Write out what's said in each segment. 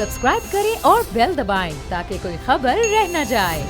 Subscribe करें और bell दबाएं ताकि कोई खबर रह न जाए।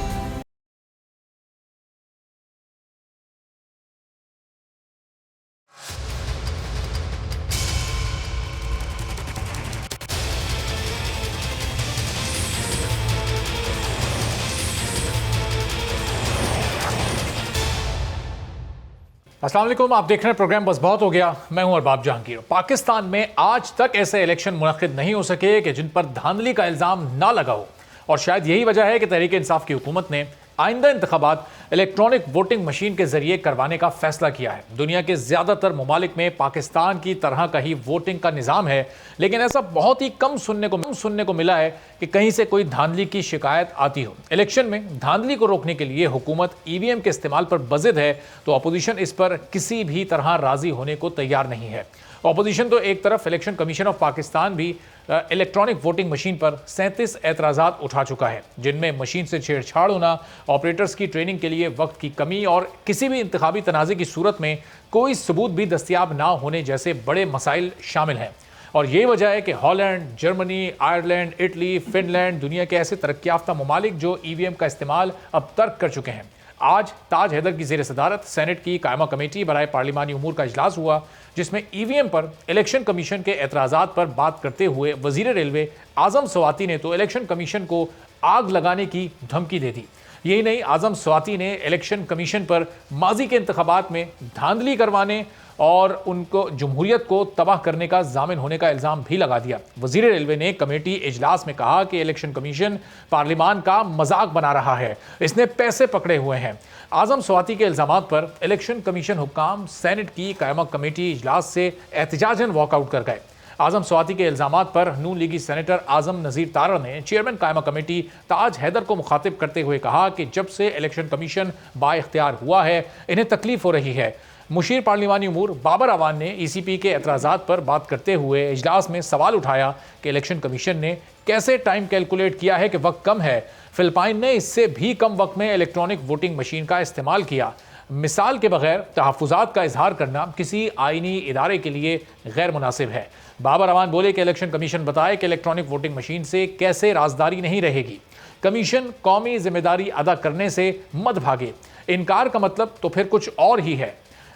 अस्सलाम वालेकुम, आप देख रहे हैं प्रोग्राम बस बहुत हो गया। मैं हूं अरबाब जहांगीर। पाकिस्तान में आज तक ऐसे इलेक्शन मुनक्किद नहीं हो सके कि जिन पर धांधली का इल्जाम ना लगा हो, और शायद यही वजह है कि तहरीक इंसाफ की हुकूमत ने आइंदा इंतखाबात इलेक्ट्रॉनिक वोटिंग मशीन के जरिए करवाने का फैसला किया है। दुनिया के ज्यादातर ममालिक में पाकिस्तान की तरह का ही वोटिंग का निज़ाम है, लेकिन ऐसा बहुत ही कम सुनने को मिला है कि कहीं से कोई धांधली की शिकायत आती हो। इलेक्शन में धांधली को रोकने के लिए हुकूमत ईवीएम के इस्तेमाल पर बज़िद है, तो अपोजिशन इस पर किसी भी तरह राजी होने को तैयार नहीं है। अपोजिशन तो एक तरफ इलेक्शन कमीशन ऑफ पाकिस्तान भी इलेक्ट्रॉनिक वोटिंग मशीन पर 37 एतराज़ात उठा चुका है, जिनमें मशीन से छेड़छाड़ होना, ऑपरेटर्स की ट्रेनिंग के लिए वक्त की कमी और किसी भी इंतखाबी तनाज़े की सूरत में कोई सबूत भी दस्तियाब ना होने जैसे बड़े मसाइल शामिल हैं। और यही वजह है कि Holland, Germany, Ireland, Italy, Finland दुनिया के ऐसे तरक्की याफ्ता ममालिक जो ईवीएम का इस्तेमाल अब तर्क कर चुके हैं। आज ताज हैदर की ज़ेर सदारत सेनेट की कायमा कमेटी बराए पार्लिमानी उमूर का इजलास हुआ, जिसमें ईवीएम पर इलेक्शन कमीशन के एतराज़ात पर बात करते हुए वज़ीर रेलवे आज़म स्वाति ने तो इलेक्शन कमीशन को आग लगाने की धमकी दे दी। यही नहीं, आज़म स्वाति ने इलेक्शन कमीशन पर माजी के इंतखाबात में धांधली करवाने और उनको जमहूरियत को तबाह करने का जामिन होने का इल्ज़ाम भी लगा दिया। वज़ीर रेलवे ने कमेटी इजलास में कहा कि इलेक्शन कमीशन पार्लिमान का मजाक बना रहा है, इसने पैसे पकड़े हुए हैं। आज़म स्वाति के इल्ज़ामात पर इलेक्शन कमीशन हुक्काम सेनेट की कायमा कमेटी इजलास से एहतजाजन वॉकआउट कर गए। आज़म स्वाति के इल्ज़ामात पर नून लीगी सेनेटर आज़म नज़ीर तारा ने चेयरमैन कायमा कमेटी ताज हैदर को मुखातिब करते हुए कहा कि जब से इलेक्शन कमीशन बाइख्तियार हुआ है, इन्हें तकलीफ हो रही है। मुशीर पार्लिमानी उमूर बाबर अवान ने ईसीपी के एतराज़ात पर बात करते हुए इजलास में सवाल उठाया कि इलेक्शन कमीशन ने कैसे टाइम कैलकुलेट किया है कि वक्त कम है। फिलिपाइन ने इससे भी कम वक्त में इलेक्ट्रॉनिक वोटिंग मशीन का इस्तेमाल किया। मिसाल के बगैर तहफ़्फ़ुज़ात का इजहार करना किसी आइनी इदारे के लिए गैर मुनासिब है। बाबर अवान बोले कि इलेक्शन कमीशन बताए कि इलेक्ट्रॉनिक वोटिंग मशीन से कैसे राजदारी नहीं रहेगी। कमीशन कौमी जिम्मेदारी अदा करने से मत भागे, इनकार का मतलब तो फिर कुछ और ही है।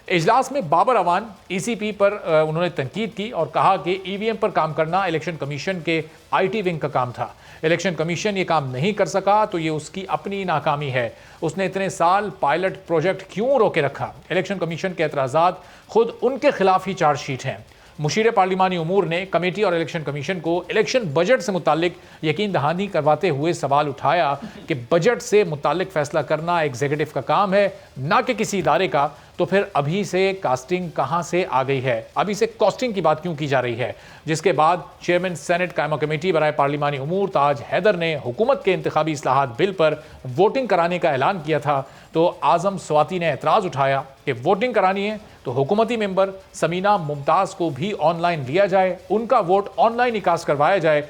इजलास में बाबर अवान ईसीपी पर उन्होंने तनकीद की और कहा कि ईवीएम पर काम करना इलेक्शन कमीशन के आईटी विंग का काम था। इलेक्शन कमीशन ये काम नहीं कर सका तो ये उसकी अपनी नाकामी है। उसने इतने साल पायलट प्रोजेक्ट क्यों रोके रखा? इलेक्शन कमीशन के एतराज़ात खुद उनके खिलाफ ही चार्जशीट हैं। मुशीर पार्लिमानी उमूर ने कमेटी और इलेक्शन कमीशन को इलेक्शन बजट से मुतालिक यकीन दहानी करवाते हुए सवाल उठाया कि बजट से मुतालिक फैसला करना एग्जीक्यूटिव का काम है, ना कि किसी इदारे का। तो फिर अभी से कास्टिंग कहाँ से आ गई है? अभी से कॉस्टिंग की बात क्यों की जा रही है? जिसके बाद चेयरमैन सेनेट कायमा कमेटी बराए पार्लिमानी उमूर ताज हैदर ने हुकूमत के इंतखाबी इस्लाहात बिल पर वोटिंग कराने का ऐलान किया था, तो आज़म स्वाति ने एतराज़ उठाया कि वोटिंग करानी है तो हुकूमती मेंबर समीना मुमताज़ को भी ऑनलाइन लिया जाए, उनका वोट ऑनलाइन ही कास्ट करवाया जाए।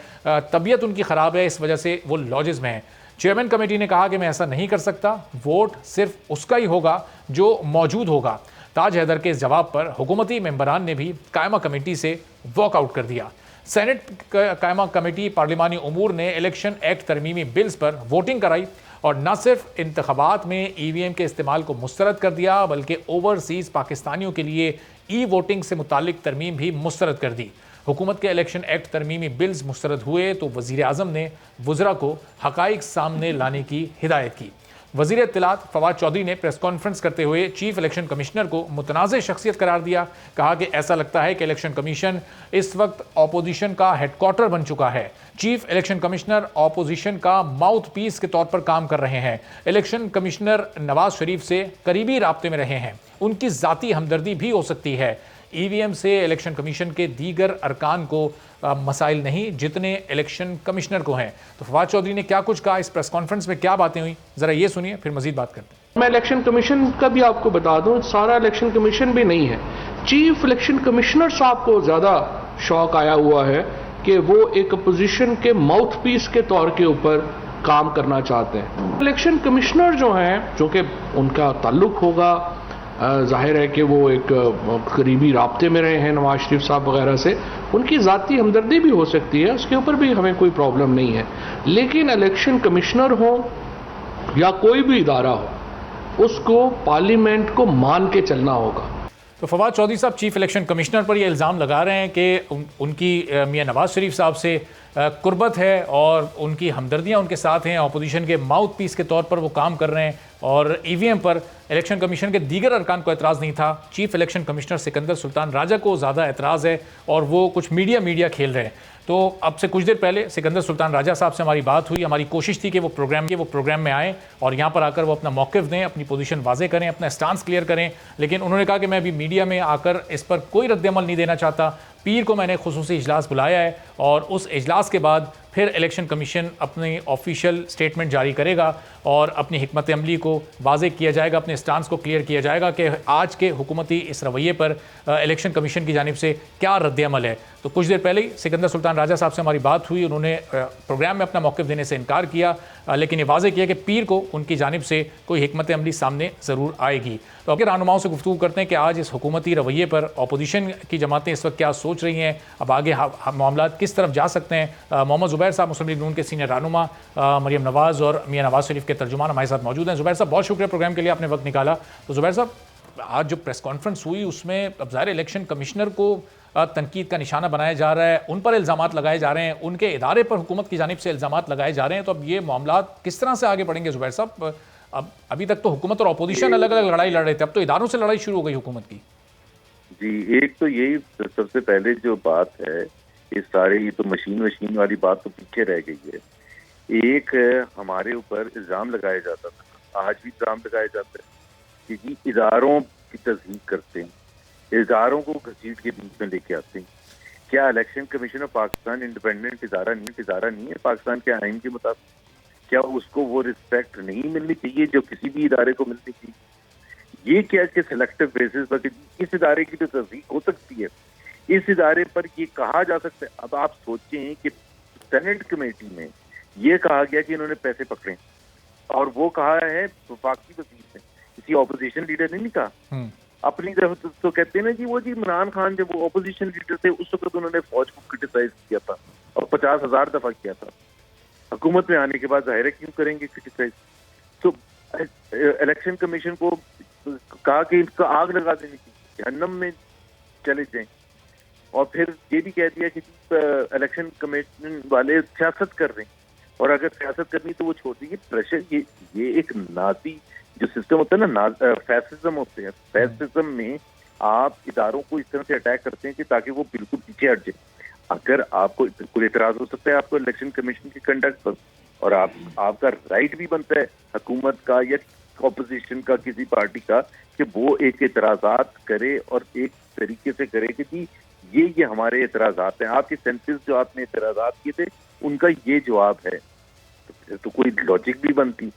तबीयत उनकी ख़राब है, इस वजह से वो लॉजेस में हैं। चेयरमैन कमेटी ने कहा कि मैं ऐसा नहीं कर सकता, वोट सिर्फ उसका ही होगा जो मौजूद होगा। ताज हैदर के इस जवाब पर हुकूमती मेंबरान ने भी कायमा कमेटी से वॉकआउट कर दिया। सेनेट कायमा कमेटी पार्लिमानी उमूर ने इलेक्शन एक्ट तरमीमी बिल्स पर वोटिंग कराई और न सिर्फ इंतखाबात में ईवीएम के इस्तेमाल को मुस्तरद कर दिया, बल्कि ओवरसीज़ पाकिस्तानियों के लिए ई वोटिंग से मुतालिक तरमीम भी मुस्तरद कर दी। हुकूमत के इलेक्शन एक्ट तरमीमी बिल्स मुस्तरद हुए तो वज़ीर आज़म ने वज़रा को हक़ाइक़ सामने लाने की हिदायत की। वज़ीर इत्तलात फवाद चौधरी ने प्रेस कॉन्फ्रेंस करते हुए चीफ इलेक्शन कमिश्नर को मुतनाज़ शख्सियत करार दिया। कहा कि ऐसा लगता है कि इलेक्शन कमीशन इस वक्त अपोजिशन का हेडक्वार्टर बन चुका है। चीफ इलेक्शन कमिश्नर अपोजिशन का माउथ पीस के तौर पर काम कर रहे हैं। इलेक्शन कमिश्नर नवाज शरीफ से करीबी राब्ते में रहे हैं, उनकी ज़ाती हमदर्दी भी हो सकती है। ईवीएम से इलेक्शन कमीशन के दीगर अरकान को मसाइल नहीं जितने इलेक्शन कमिश्नर को हैं। तो फवाद चौधरी ने क्या कुछ कहा, इस प्रेस कॉन्फ्रेंस में क्या बातें हुई, जरा ये सुनिए, फिर मजीद बात करते हैं। मैं इलेक्शन कमीशन का भी आपको बता दूं, सारा इलेक्शन कमीशन भी नहीं है। चीफ इलेक्शन कमिश्नर साहब को ज्यादा शौक आया हुआ है कि वो एक अपोजिशन के माउथ पीस के तौर के ऊपर काम करना चाहते हैं। इलेक्शन कमिश्नर जो हैं, जो कि उनका ताल्लुक होगा जाहिर है कि वो एक करीबी राब्ते में रहे हैं नवाज शरीफ साहब वगैरह से, उनकी ज़ाती हमदर्दी भी हो सकती है, उसके ऊपर भी हमें कोई प्रॉब्लम नहीं है। लेकिन इलेक्शन कमिश्नर हो या कोई भी इदारा हो, उसको पार्लियामेंट को मान के चलना होगा। तो फवाद चौधरी साहब चीफ इलेक्शन कमिश्नर पर ये इल्ज़ाम लगा रहे हैं कि उनकी मियां नवाज शरीफ साहब से कुर्बत है और उनकी हमदर्दियां उनके साथ हैं, अपोजिशन के माउथ पीस के तौर पर वो काम कर रहे हैं और ईवीएम पर इलेक्शन कमीशन के दीगर अरकान को एतराज़ नहीं था। Chief election commissioner Sikandar Sultan Raja को ज़्यादा एतराज़ है और वो कुछ मीडिया खेल रहे हैं। तो अब से कुछ देर पहले सिकंदर सुल्तान राजा साहब से हमारी बात हुई, हमारी कोशिश थी कि वो प्रोग्राम में आएँ और यहाँ पर आकर वो अपना मौक़िफ़ दें, अपनी पोजीशन वाज़े करें, अपना स्टांस क्लियर करें, लेकिन उन्होंने कहा कि मैं अभी मीडिया में आकर इस पर कोई रद्द-ए-अमल नहीं देना चाहता। पीर को मैंने खुसूसी इजलास बुलाया है और उस इजलास के बाद फिर इलेक्शन कमीशन अपनी ऑफिशियल स्टेटमेंट जारी करेगा और अपनी हिकमत अमली को वाज़े किया जाएगा, अपने स्टांस को क्लियर किया जाएगा कि आज के हुकूमती इस रवैये पर इलेक्शन कमीशन की जानिब से क्या रद्द-ए-अमल है। तो कुछ देर पहले ही सिकंदर सुल्तान राजा साहब से हमारी बात हुई, उन्होंने प्रोग्राम में अपना मौक़िफ़ देने से इनकार किया, लेकिन ये वाज़े किया कि पीर को उनकी जानिब से कोई हिकमत अमली सामने ज़रूर आएगी। तो अब रहनुमाओं से गुफ्तगू करते हैं कि आज इस हुकूमती रवैये पर अपोजिशन की जमातें इस वक्त क्या सोच रही हैं, अब आगे मामला किस तरफ जा सकते हैं। मोहम्मद ज़ुबैर साहब मुस्लिम लीग नून के सीनियर रहनुमा, मरियम नवाज़ और मियां नवाज शरीफ के तर्जुमान हमारे साथ मौजूद हैं। ज़ुबैर साहब बहुत शुक्रिया प्रोग्राम के लिए, आपने वक्त निकाला। तो ज़ुबैर साहब, आज जो प्रेस कॉन्फ्रेंस हुई उसमें अब ज़ाहिर इलेक्शन कमिश्नर को तनकीद का निशाना बनाया जा रहा है, उन पर इल्ज़ामात लगाए जा रहे हैं, उनके इदारे पर हुकूमत की जानिब से इल्ज़ामात लगाए जा रहे हैं। तो अब ये मामला किस तरह से आगे बढ़ेंगे ज़ुबैर साहब? अब अभी तक तो हुकूमत और अपोजिशन अलग अलग लड़ाई लड़ रहे थे, अब तो इदारों से लड़ाई शुरू हो गई हुकूमत की। जी, एक तो यही सबसे पहले जो बात है, इस सारे ये तो मशीन वाली बात तो पीछे रह गई है। एक हमारे ऊपर इल्ज़ाम लगाया जाता था, आज भी इल्ज़ाम लगाया जाता है कि इदारों की तस्दीक करते हैं, इदारों को घसीट के बीच में लेके आते हैं। क्या election commission of Pakistan independent इदारा नहीं है पाकिस्तान के आइन के मुताबिक? क्या उसको वो रिस्पेक्ट नहीं मिलनी चाहिए जो किसी भी इदारे को मिलनी चाहिए? ये क्या कि सिलेक्टिव बेसिस पर इस इदारे की तो तस्दीक हो सकती है, इस इदारे पर ये कहा जा सकता है। अब आप सोचें कि सेनेट कमेटी में ये कहा गया कि इन्होंने पैसे पकड़े और वो कहा है वफाकी वजीर ने, किसी ऑपोजिशन लीडर ने नहीं कहा। अपनी तरफ तो कहते हैं ना जी, वो जी इमरान खान जब वो ऑपोजिशन लीडर थे उस वक्त उन्होंने फौज को क्रिटिसाइज किया था और 50,000 दफा किया था। हुकूमत में आने के बाद जाहिर है क्यों करेंगे क्रिटिसाइज। तो इलेक्शन कमीशन को कहा कि इनका आग लगा देनी चाहिए, जहन्नम में चले जाएं, और फिर ये भी कह दिया कि इलेक्शन कमीशन वाले सियासत कर रहे हैं और अगर सियासत करनी तो वो छोड़ दीजिए। प्रेशर ये एक नाजी जो सिस्टम होता है ना, फैसिज्म होते हैं, फैसिज्म में आप इदारों को इस तरह से अटैक करते हैं कि ताकि वो बिल्कुल पीछे हट जाए। अगर आपको बिल्कुल इतराज हो सकता है आपको इलेक्शन कमीशन के कंडक्ट पर, और आपका राइट भी बनता है हुकूमत का या ऑपोजिशन का, किसी पार्टी का, कि वो एक इतराजात करे और एक तरीके से करे कि जी ये हमारे इतराजात हैं, आपके सेंसेस जो आपने इतराजात किए थे उनका ये जवाब है। तो फिर तो कोई लॉजिक भी बनती।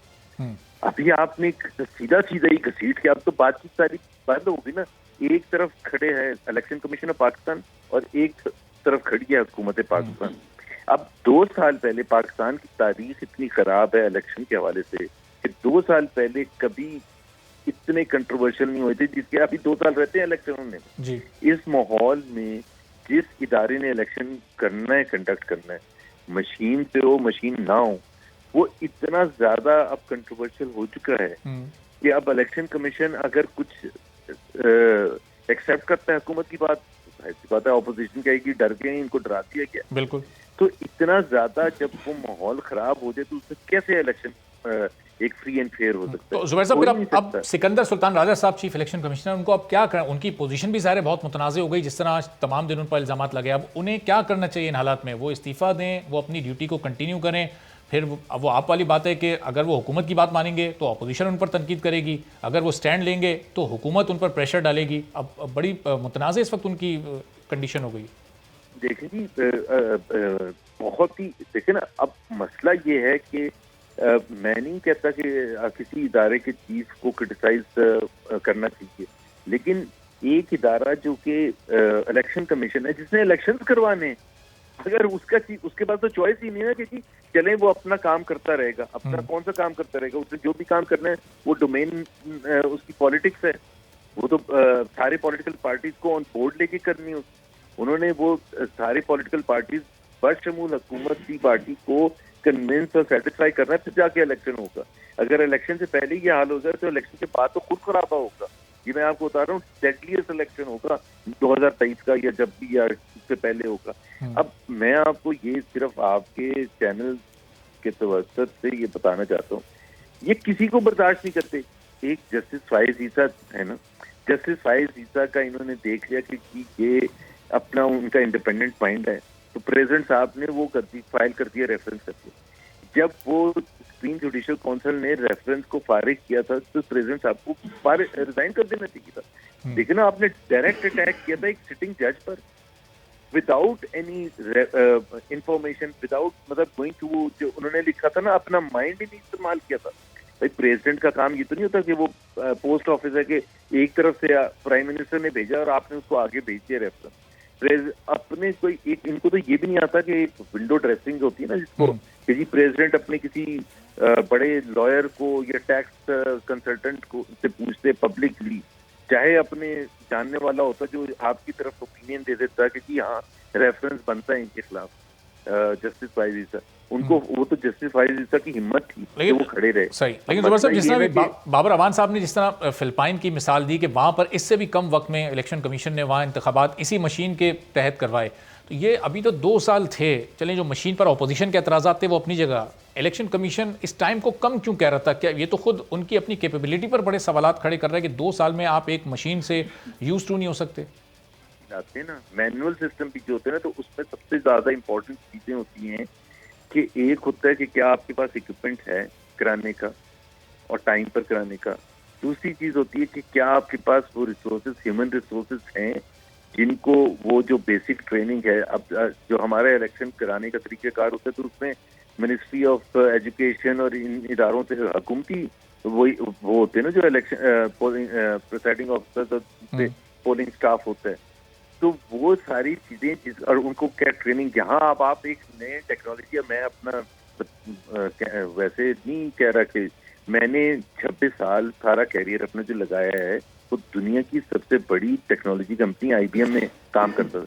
अभी आपने सीधा ही घसीट के, अब तो बातचीत सारी बंद होगी ना। एक तरफ खड़े हैं इलेक्शन कमीशन ऑफ पाकिस्तान और एक तरफ खड़ी है हुकूमत पाकिस्तान। अब 2 साल पहले पाकिस्तान की तारीख इतनी खराब है इलेक्शन के हवाले से कि 2 साल पहले कभी इतने कंट्रोवर्शियल नहीं हुए थे जिसके अभी 2 साल रहते हैं इलेक्शनों में जी। इस माहौल में जिस इदारे ने इलेक्शन करना है, कंडक्ट करना है, मशीन से हो मशीन ना हो, वो इतना ज्यादा अब कंट्रोवर्शियल हो चुका है कि अब इलेक्शन कमीशन अगर कुछ एक्सेप्ट करता है हुकूमत की बात, ऐसी बात है ऑपोजिशन कहेगी डर गए, इनको डरा दिया गया। बिल्कुल। तो इतना ज्यादा जब वो माहौल खराब हो जाए तो उससे कैसे इलेक्शन एक फ्री एंड फेयर हो सकता है? तो जुबैर साहब, अब सिकंदर सुल्तान राजा साहब चीफ इलेक्शन कमिश्नर, उनको अब क्या करना? उनकी पोजीशन भी ज़ाहिर बहुत मुतनाज़ हो गई, जिस तरह आज तमाम दिन उन पर इल्ज़ामात लगे। अब उन्हें क्या करना चाहिए इन हालात में? वो इस्तीफ़ा दें, वो अपनी ड्यूटी को कंटिन्यू करें, फिर अब वो आप वाली बात है कि अगर वो हुकूमत की बात मानेंगे तो अपोजिशन उन पर तनकीद करेगी, अगर वो स्टैंड लेंगे तो हुकूमत उन पर प्रेशर डालेगी। अब बड़ी मुतनाज़ इस वक्त उनकी कंडीशन हो गई। देखिए जी, बहुत ही देखिए ना, अब मसला ये है कि मैं नहीं कहता कि किसी इदारे के चीफ को क्रिटिसाइज करना चाहिए, लेकिन एक इदारा जो कि इलेक्शन कमीशन है जिसने इलेक्शन करवाने, अगर उसके पास तो चॉइस ही नहीं है कि जी चलें वो अपना काम करता रहेगा, अपना कौन सा काम करता रहेगा, उसने जो भी काम करना है वो डोमेन उसकी पॉलिटिक्स है, वो तो सारे पॉलिटिकल पार्टीज को ऑन बोर्ड लेके करनी हो। उन्होंने वो सारे पॉलिटिकल पार्टीज बशमूल हुकूमत की पार्टी को कन्विंस और सेटिस्फाई करना है, फिर जाके इलेक्शन होगा। अगर इलेक्शन से पहले ये हाल हो जाए तो इलेक्शन के बाद तो खुद खराबा होगा। ये मैं आपको बता रहा हूँ, डेडलीस्ट इलेक्शन होगा 2023 का, या जब भी, या उससे पहले होगा। अब मैं आपको ये सिर्फ आपके चैनल के तवज्जुह से ये बताना चाहता हूँ, ये किसी को बर्दाश्त नहीं करते। एक जस्टिस फाइज ईसा है ना, जस्टिस फाइज ईसा का इन्होंने देख लिया कि ये अपना उनका इंडिपेंडेंट माइंड है, तो प्रेसिडेंट साहब ने वो कर दी, फाइल कर दिया रेफरेंस करके। जब वो सुप्रीम जुडिशियल काउंसिल ने रेफरेंस को फारिग किया था तो प्रेसिडेंट साहब को रिजाइन कर देना चाहिए था। लेकिन आपने डायरेक्ट अटैक किया था एक सिटिंग जज पर, विदाउट एनी इंफॉर्मेशन, विदाउट मतलब गोइंग टू, जो उन्होंने लिखा था ना, अपना माइंड ही नहीं इस्तेमाल किया था। भाई प्रेसिडेंट का काम ये तो नहीं होता कि वो पोस्ट ऑफिस है कि एक तरफ से प्राइम मिनिस्टर ने भेजा और आपने उसको आगे भेज दिया रेफरेंस। अपने कोई एक, इनको तो ये भी नहीं आता कि विंडो ड्रेसिंग होती है ना, जिसको कि जी प्रेसिडेंट अपने किसी बड़े लॉयर को या टैक्स कंसल्टेंट को से पूछते पब्लिकली, चाहे अपने जानने वाला होता जो आपकी तरफ ओपिनियन दे देता कि जी हाँ रेफरेंस बनता है इनके खिलाफ, जस्टिस फाइज ईसा, उनको वो तो जस्टिस फाइज ईसा की हिम्मत थी कि वो खड़े रहे। सही, लेकिन जुबैर साहब, जिस तरह बाबर अवान साहब ने जिस तरह फिलिपाइन की मिसाल दी कि वहाँ पर इससे भी कम वक्त में इलेक्शन कमीशन ने वहाँ इंतखाबात इसी मशीन के तहत करवाए, तो ये अभी तो 2 साल थे, चलें जो मशीन पर अपोजिशन के एतराज़ात थे वो अपनी जगह, इलेक्शन कमीशन इस टाइम को कम क्यों कह रहा था? क्या ये तो खुद उनकी अपनी कैपेबिलिटी पर बड़े सवालात खड़े कर रहा है कि 2 साल में आप एक मशीन से यूज टू नहीं हो सकते? आते ना मैनुअल सिस्टम भी जो होते हैं ना, तो उसमें सबसे ज्यादा इंपॉर्टेंट चीजें होती हैं कि एक होता है कि क्या आपके पास इक्विपमेंट है कराने का और टाइम पर कराने का। दूसरी चीज होती है कि क्या आपके पास वो रिसोर्सेज, ह्यूमन रिसोर्सेज हैं जिनको वो जो बेसिक ट्रेनिंग है। अब जो हमारा इलेक्शन कराने का तरीकेकार होता है तो उसमें मिनिस्ट्री ऑफ एजुकेशन और इन इदारों से हुकूमती वो होते हैं ना, जो election presiding officer polling staff होता है, तो वो सारी चीजें और उनको क्या ट्रेनिंग, जहाँ आप एक नए टेक्नोलॉजी, मैं अपना वैसे नहीं कह रहा कि मैंने 26 साल सारा कैरियर अपना जो लगाया है वो दुनिया की सबसे बड़ी टेक्नोलॉजी कंपनी IBM में काम करता था।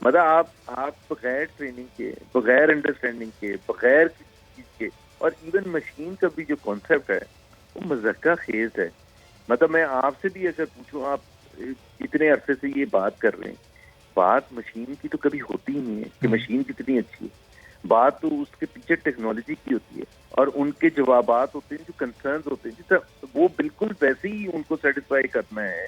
मतलब आप बगैर ट्रेनिंग के, बगैर अंडरस्टैंडिंग के, बगैर किसी चीज के, और इवन मशीन का भी जो कॉन्सेप्ट है वो मज़ाक़ खेज है। मतलब मैं आपसे भी अगर पूछूं, आप इतने अरसे से ये बात कर रहे हैं, बात मशीन की तो कभी होती ही नहीं है कि मशीन कितनी अच्छी है, बात तो उसके पीछे टेक्नोलॉजी की होती है और उनके जवाबात होते हैं, जो कंसर्न्स होते हैं, जिससे वो बिल्कुल वैसे ही उनको सेटिस्फाई करना है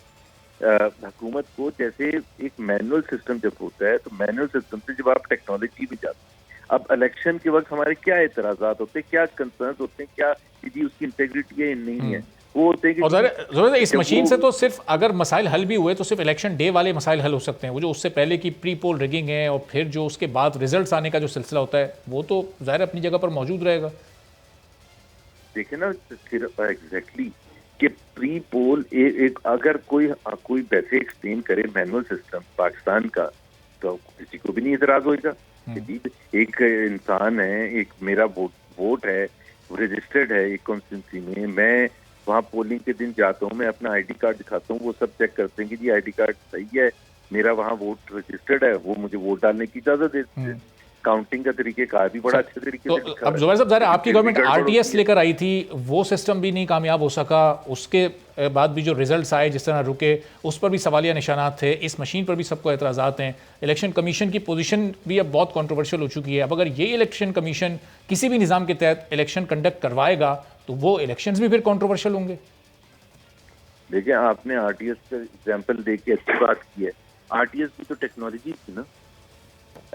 हुकूमत को, जैसे एक मैनुअल सिस्टम जब होता है तो मैनुअल सिस्टम से जब आप टेक्नोलॉजी में जाते हैं। अब इलेक्शन के वक्त हमारे क्या एतराजात होते हैं, क्या कंसर्न्स होते हैं, क्या जी उसकी इंटेग्रिटी है नहीं है, वो होते हैं कि और इस मशीन से तो सिर्फ अगर मसाइल हल भी हुए तो सिर्फ इलेक्शन डे वाले मसाइल हल हो सकते हैं। वो जो उससे पहले की प्री पोल रिगिंग है और फिर जो उसके बाद रिजल्ट्स आने का जो सिलसिला होता है वो तो ज़ाहिर अपनी जगह पर मौजूद रहेगा। देखे ना एग्जैक्टली कि प्री पोल एक अगर कोई वैसे एक्सप्लेन करे मैनुअल सिस्टम पाकिस्तान का, तो किसी को भी नहीं इतराज होगा। एक इंसान है, एक मेरा वोट है, रजिस्टर्ड है एक कॉन्स्टिट्यूंसी में, मैं वहाँ पोलिंग के दिन जाता हूँ, मैं अपना ID कार्ड दिखाता हूँ, वो सब चेक करते हैं कि जी ID कार्ड सही है, मेरा वहाँ वोट रजिस्टर्ड है, वो मुझे वोट डालने की इजाजत देते हैं। काउंटिंग का तरीकेकार भी बड़ा अच्छे तरीके से अब जुबैर साहब, आपकी गवर्नमेंट RTS लेकर आई थी, वो सिस्टम भी नहीं कामयाब हो सका, उसके बाद भी जो रिजल्ट्स आए जिस तरह रुके उस पर भी सवालिया निशानात थे, इस मशीन पर भी सबको एतराज़ात हैं। इलेक्शन कमीशन की पोजीशन भी अब बहुत कंट्रोवर्शियल हो चुकी है। अब अगर ये इलेक्शन कमीशन किसी भी निज़ाम के तहत इलेक्शन कंडक्ट करवाएगा तो वो इलेक्शंस भी फिर कंट्रोवर्शियल होंगे। देखिए, आपने RTS का एग्जाम्पल दे के अच्छी बात की है। RTS की तो टेक्नोलॉजी थी ना,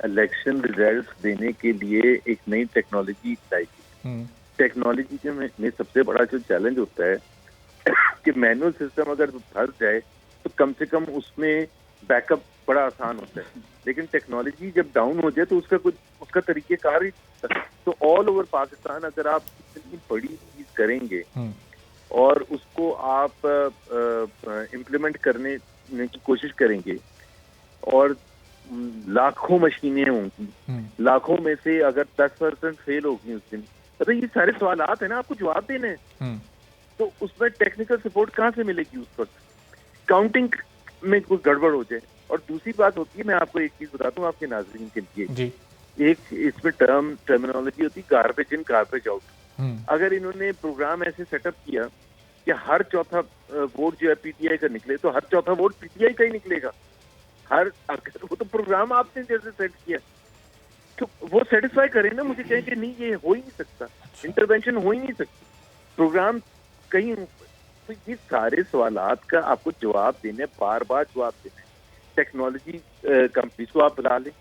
इलेक्शन रिजल्ट्स देने के लिए एक नई टेक्नोलॉजी लाई थी। टेक्नोलॉजी के में सबसे बड़ा जो चैलेंज होता है कि मैनुअल सिस्टम अगर फंस जाए तो कम से कम उसमें बैकअप बड़ा आसान होता है, लेकिन टेक्नोलॉजी जब डाउन हो जाए तो उसका तरीकेकार ही, तो ऑल ओवर पाकिस्तान अगर आप इतनी बड़ी चीज करेंगे और उसको आप इम्प्लीमेंट करने की कोशिश करेंगे और लाखों मशीनें होंगी, लाखों में से अगर 10% फेल होगी उस दिन, तो ये सारे सवालात है ना, आपको जवाब देने हैं। तो उसमें टेक्निकल सपोर्ट कहाँ से मिलेगी उस वक्त? काउंटिंग में कोई गड़बड़ हो जाए। और दूसरी बात होती है, मैं आपको एक चीज बताता हूँ आपके नाज़रीन के लिए जी। एक इसमें टर्मिनोलॉजी होती है गार्बेज इन गार्बेज आउट। अगर इन्होंने प्रोग्राम ऐसे सेटअप किया कि हर चौथा वोट जो है पीटीआई का निकले, तो हर चौथा वोट पीटीआई का ही निकलेगा। अगर वो तो प्रोग्राम आपने जैसे सेट किया, तो वो सेटिस्फाई करें ना, मुझे कहें कि नहीं ये हो ही नहीं सकता, इंटरवेंशन हो ही नहीं सकती, प्रोग्राम कहीं। तो ये सारे सवालात का आपको जवाब देने, बार बार जवाब देने। टेक्नोलॉजी कंपनीज को आप बुला लें,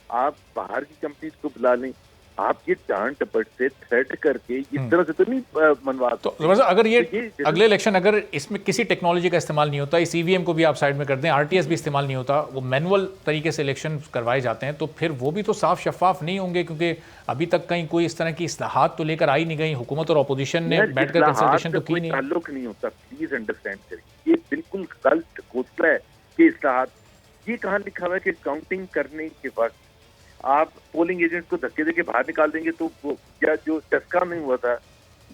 आप बाहर की कंपनीज को बुला लें, आप ये डांट टपट से थ्रेट करके इस तरह से तो नहीं मनवा। तो अगर ये अगले इलेक्शन अगर इसमें किसी टेक्नोलॉजी का इस्तेमाल नहीं होता, इस ईवीएम को भी आप साइड में कर दें, आरटीएस भी इस्तेमाल नहीं होता, वो मैनुअल तरीके से इलेक्शन करवाए जाते हैं, तो फिर वो भी तो साफ शफाफ नहीं होंगे, क्योंकि अभी तक कहीं कोई इस तरह की इस्लाहात तो लेकर आई नहीं गई, हुकूमत और अपोजिशन ने बैठकर कंसल्टेशन तो की नहीं। ताल्लुक नहीं होता, प्लीज अंडरस्टैंड करें, ये बिल्कुल गलत घोषणा है कि इस्लाहात। ये कहाँ लिखा हुआ है कि काउंटिंग करने के वक्त आप पोलिंग एजेंट को धक्के देके बाहर निकाल देंगे? तो वो या जो डस्का में हुआ था,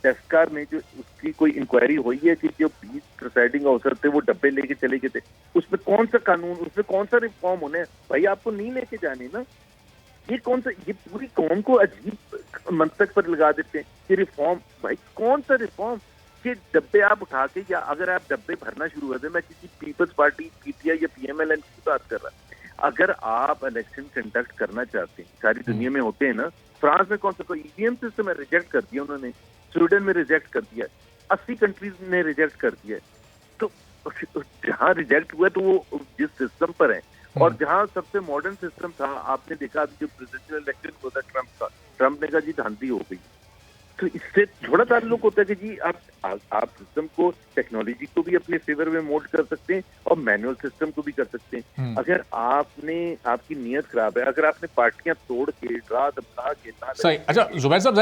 डस्का में जो उसकी कोई इंक्वायरी हुई है कि जो 20 प्रिसाइडिंग ऑफिसर थे वो डब्बे लेके चले गए थे, उसमें कौन सा कानून, उसमें कौन सा रिफॉर्म होने? भाई आपको नहीं लेके जाने ना, ये कौन सा, ये पूरी कौम को अजीब मंतक पर लगा देते हैं कि रिफॉर्म। भाई कौन सा रिफॉर्म कि डब्बे आप उठा के, या अगर आप डब्बे भरना शुरू कर दे, मैं किसी पीपल्स पार्टी पीटीआई या पीएमएलएन की बात कर रहा, अगर आप इलेक्शन कंडक्ट करना चाहते हैं, सारी दुनिया में होते हैं ना, फ्रांस में कौन सा कोई ईवीएम सिस्टम है, रिजेक्ट कर दिया उन्होंने, स्वीडन में रिजेक्ट कर दिया, 80 कंट्रीज ने रिजेक्ट कर दिया। तो जहां रिजेक्ट हुआ तो वो जिस सिस्टम पर है, और जहां सबसे मॉडर्न सिस्टम था, आपने देखा अभी जो प्रेसिडेंशियल इलेक्शन हुआ था ट्रंप का, ट्रंप ने कहा जी धांधली हो गई। तो इससे थोड़ा ताल्लुक होता है कि जी आप सिस्टम को, टेक्नोलॉजी को भी अपने फेवर में मोल्ड कर सकते हैं और मैनुअल सिस्टम को भी कर सकते हैं। अगर आपकी नीयत खराब है, अगर आपने पार्टियां तोड़ के, डरा धमका के, सही। अच्छा जुबैर साहब,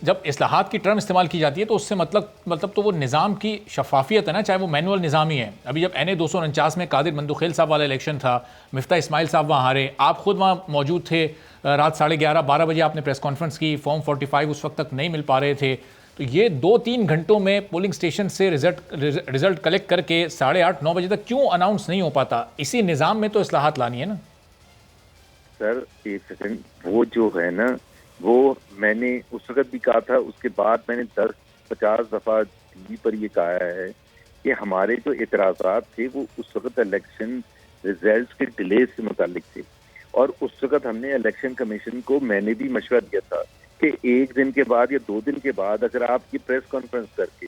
जब इस्लाहात की टर्म इस्तेमाल की जाती है तो उससे मतलब तो वो निज़ाम की शफाफियत है ना, चाहे वो मैनुअल निज़ाम ही है। अभी जब NA 249 में कादिर मंदुखेल साहब वाला इलेक्शन था, मिफ्ता इस्माइल साहब वहाँ हारे, आप खुद वहाँ मौजूद थे, रात 11:30-12 बजे आपने प्रेस कॉन्फ्रेंस की, फॉर्म 45 उस वक्त तक नहीं मिल पा रहे थे, तो ये 2-3 घंटों में पोलिंग स्टेशन से रिजल्ट कलेक्ट करके 8:30-9 बजे तक क्यों अनाउंस नहीं हो पाता? इसी निज़ाम में तो इस्लाहात लानी है ना सर। एक सेकंड, वो जो है ना, वो मैंने उस वक्त भी कहा था, उसके बाद मैंने 10-50 दफा टीवी पर ये कहा है कि हमारे जो एतराज़ात थे वो उस वक्त इलेक्शन रिजल्ट के डिले से मुतालिक थे, और उस वक्त हमने इलेक्शन कमीशन को, मैंने भी मशवरा दिया था कि 1 दिन के बाद या 2 दिन के बाद अगर आप ये प्रेस कॉन्फ्रेंस करके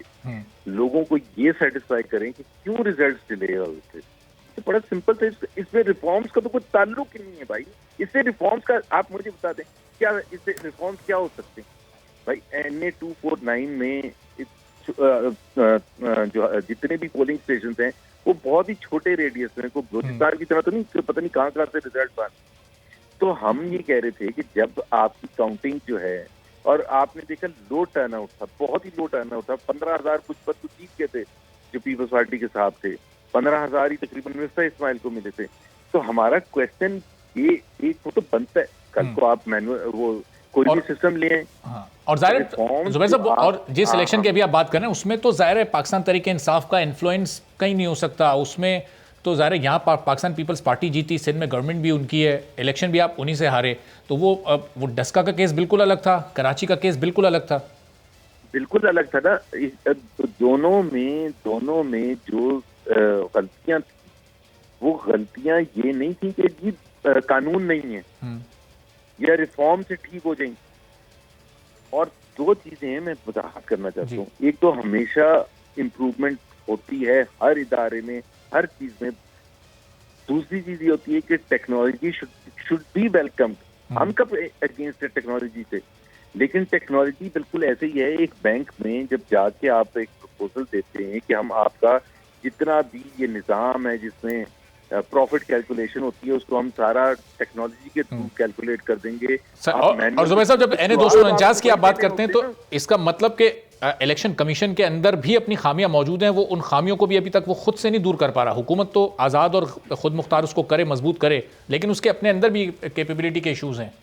लोगों को ये सेटिस्फाई करें कि क्यों रिजल्ट डिले हुए थे। तो बड़ा सिंपल था, इसमें रिफॉर्म्स का तो कोई ताल्लुक ही नहीं है भाई। इससे रिफॉर्म्स का आप मुझे बता दें, क्या इससे रिफॉर्म्स क्या हो सकते हैं भाई? NA 249 में जो जितने भी पोलिंग स्टेशन हैं वो बहुत ही छोटे रेडियस में, को बलूचिस्तान की तरह तो नहीं, पता नहीं कहाँ से रिजल्ट बन। तो हम ये कह रहे थे कि जब आपकी काउंटिंग जो है, और आपने देखा लो टर्नआउट था, बहुत ही लो टर्नआउट था, 15,000 कुछ पर तो जीत गए थे जो पीपल्स पार्टी के साथ थे, 15,000 ही तकरीबन मिफ्ता इस्माइल को मिले थे। तो हमारा क्वेश्चन ये एक वो तो बनता है, कल को आप मैनुअल वो कोई भी सिस्टम ले आए। और जाहिर जुबैर साहब, और जिस इलेक्शन की अभी आप बात कर रहे हैं उसमें तो जाहिर है पाकिस्तान तहरीक इंसाफ का इन्फ्लुएंस कहीं नहीं हो सकता। उसमें तो ज़ाहिर है यहाँ पाकिस्तान पीपल्स पार्टी जीती, सिंध में गवर्नमेंट भी उनकी है, इलेक्शन भी आप उन्हीं से हारे, तो वो डस्का का केस बिल्कुल अलग था, कराची का केस बिल्कुल अलग था। बिल्कुल अलग था ना। दोनों में जो गलतियां थी, वो गलतियां ये नहीं थी कि जी कानून नहीं है या रिफॉर्म से ठीक हो जाएंगी। और 2 चीजें मैं वजाहत करना चाहता हूँ। एक तो हमेशा इम्प्रूवमेंट होती है हर इदारे में, हर चीज में। दूसरी चीज ये होती है कि टेक्नोलॉजी शुड बी वेलकम्ड। हम कब अगेंस्ट है टेक्नोलॉजी से? लेकिन टेक्नोलॉजी बिल्कुल ऐसे ही है, एक बैंक में जब जाके आप एक प्रपोजल देते हैं कि हम आपका जितना भी ये निज़ाम है जिसमें प्रॉफिट कैलकुलेशन होती है, उसको हम सारा टेक्नोलॉजी के थ्रू कैलकुलेट कर देंगे। और जुबैर साहब, जब NA 249 की आप बात करते हैं तो इसका मतलब कि इलेक्शन कमीशन के अंदर भी अपनी खामियां मौजूद हैं, वो उन खामियों को भी अभी तक वो खुद से नहीं दूर कर पा रहा। हुकूमत तो आज़ाद और खुद मुख्तार उसको करे, मजबूत करे, लेकिन उसके अपने अंदर भी कैपेबिलिटी के इश्यूज हैं।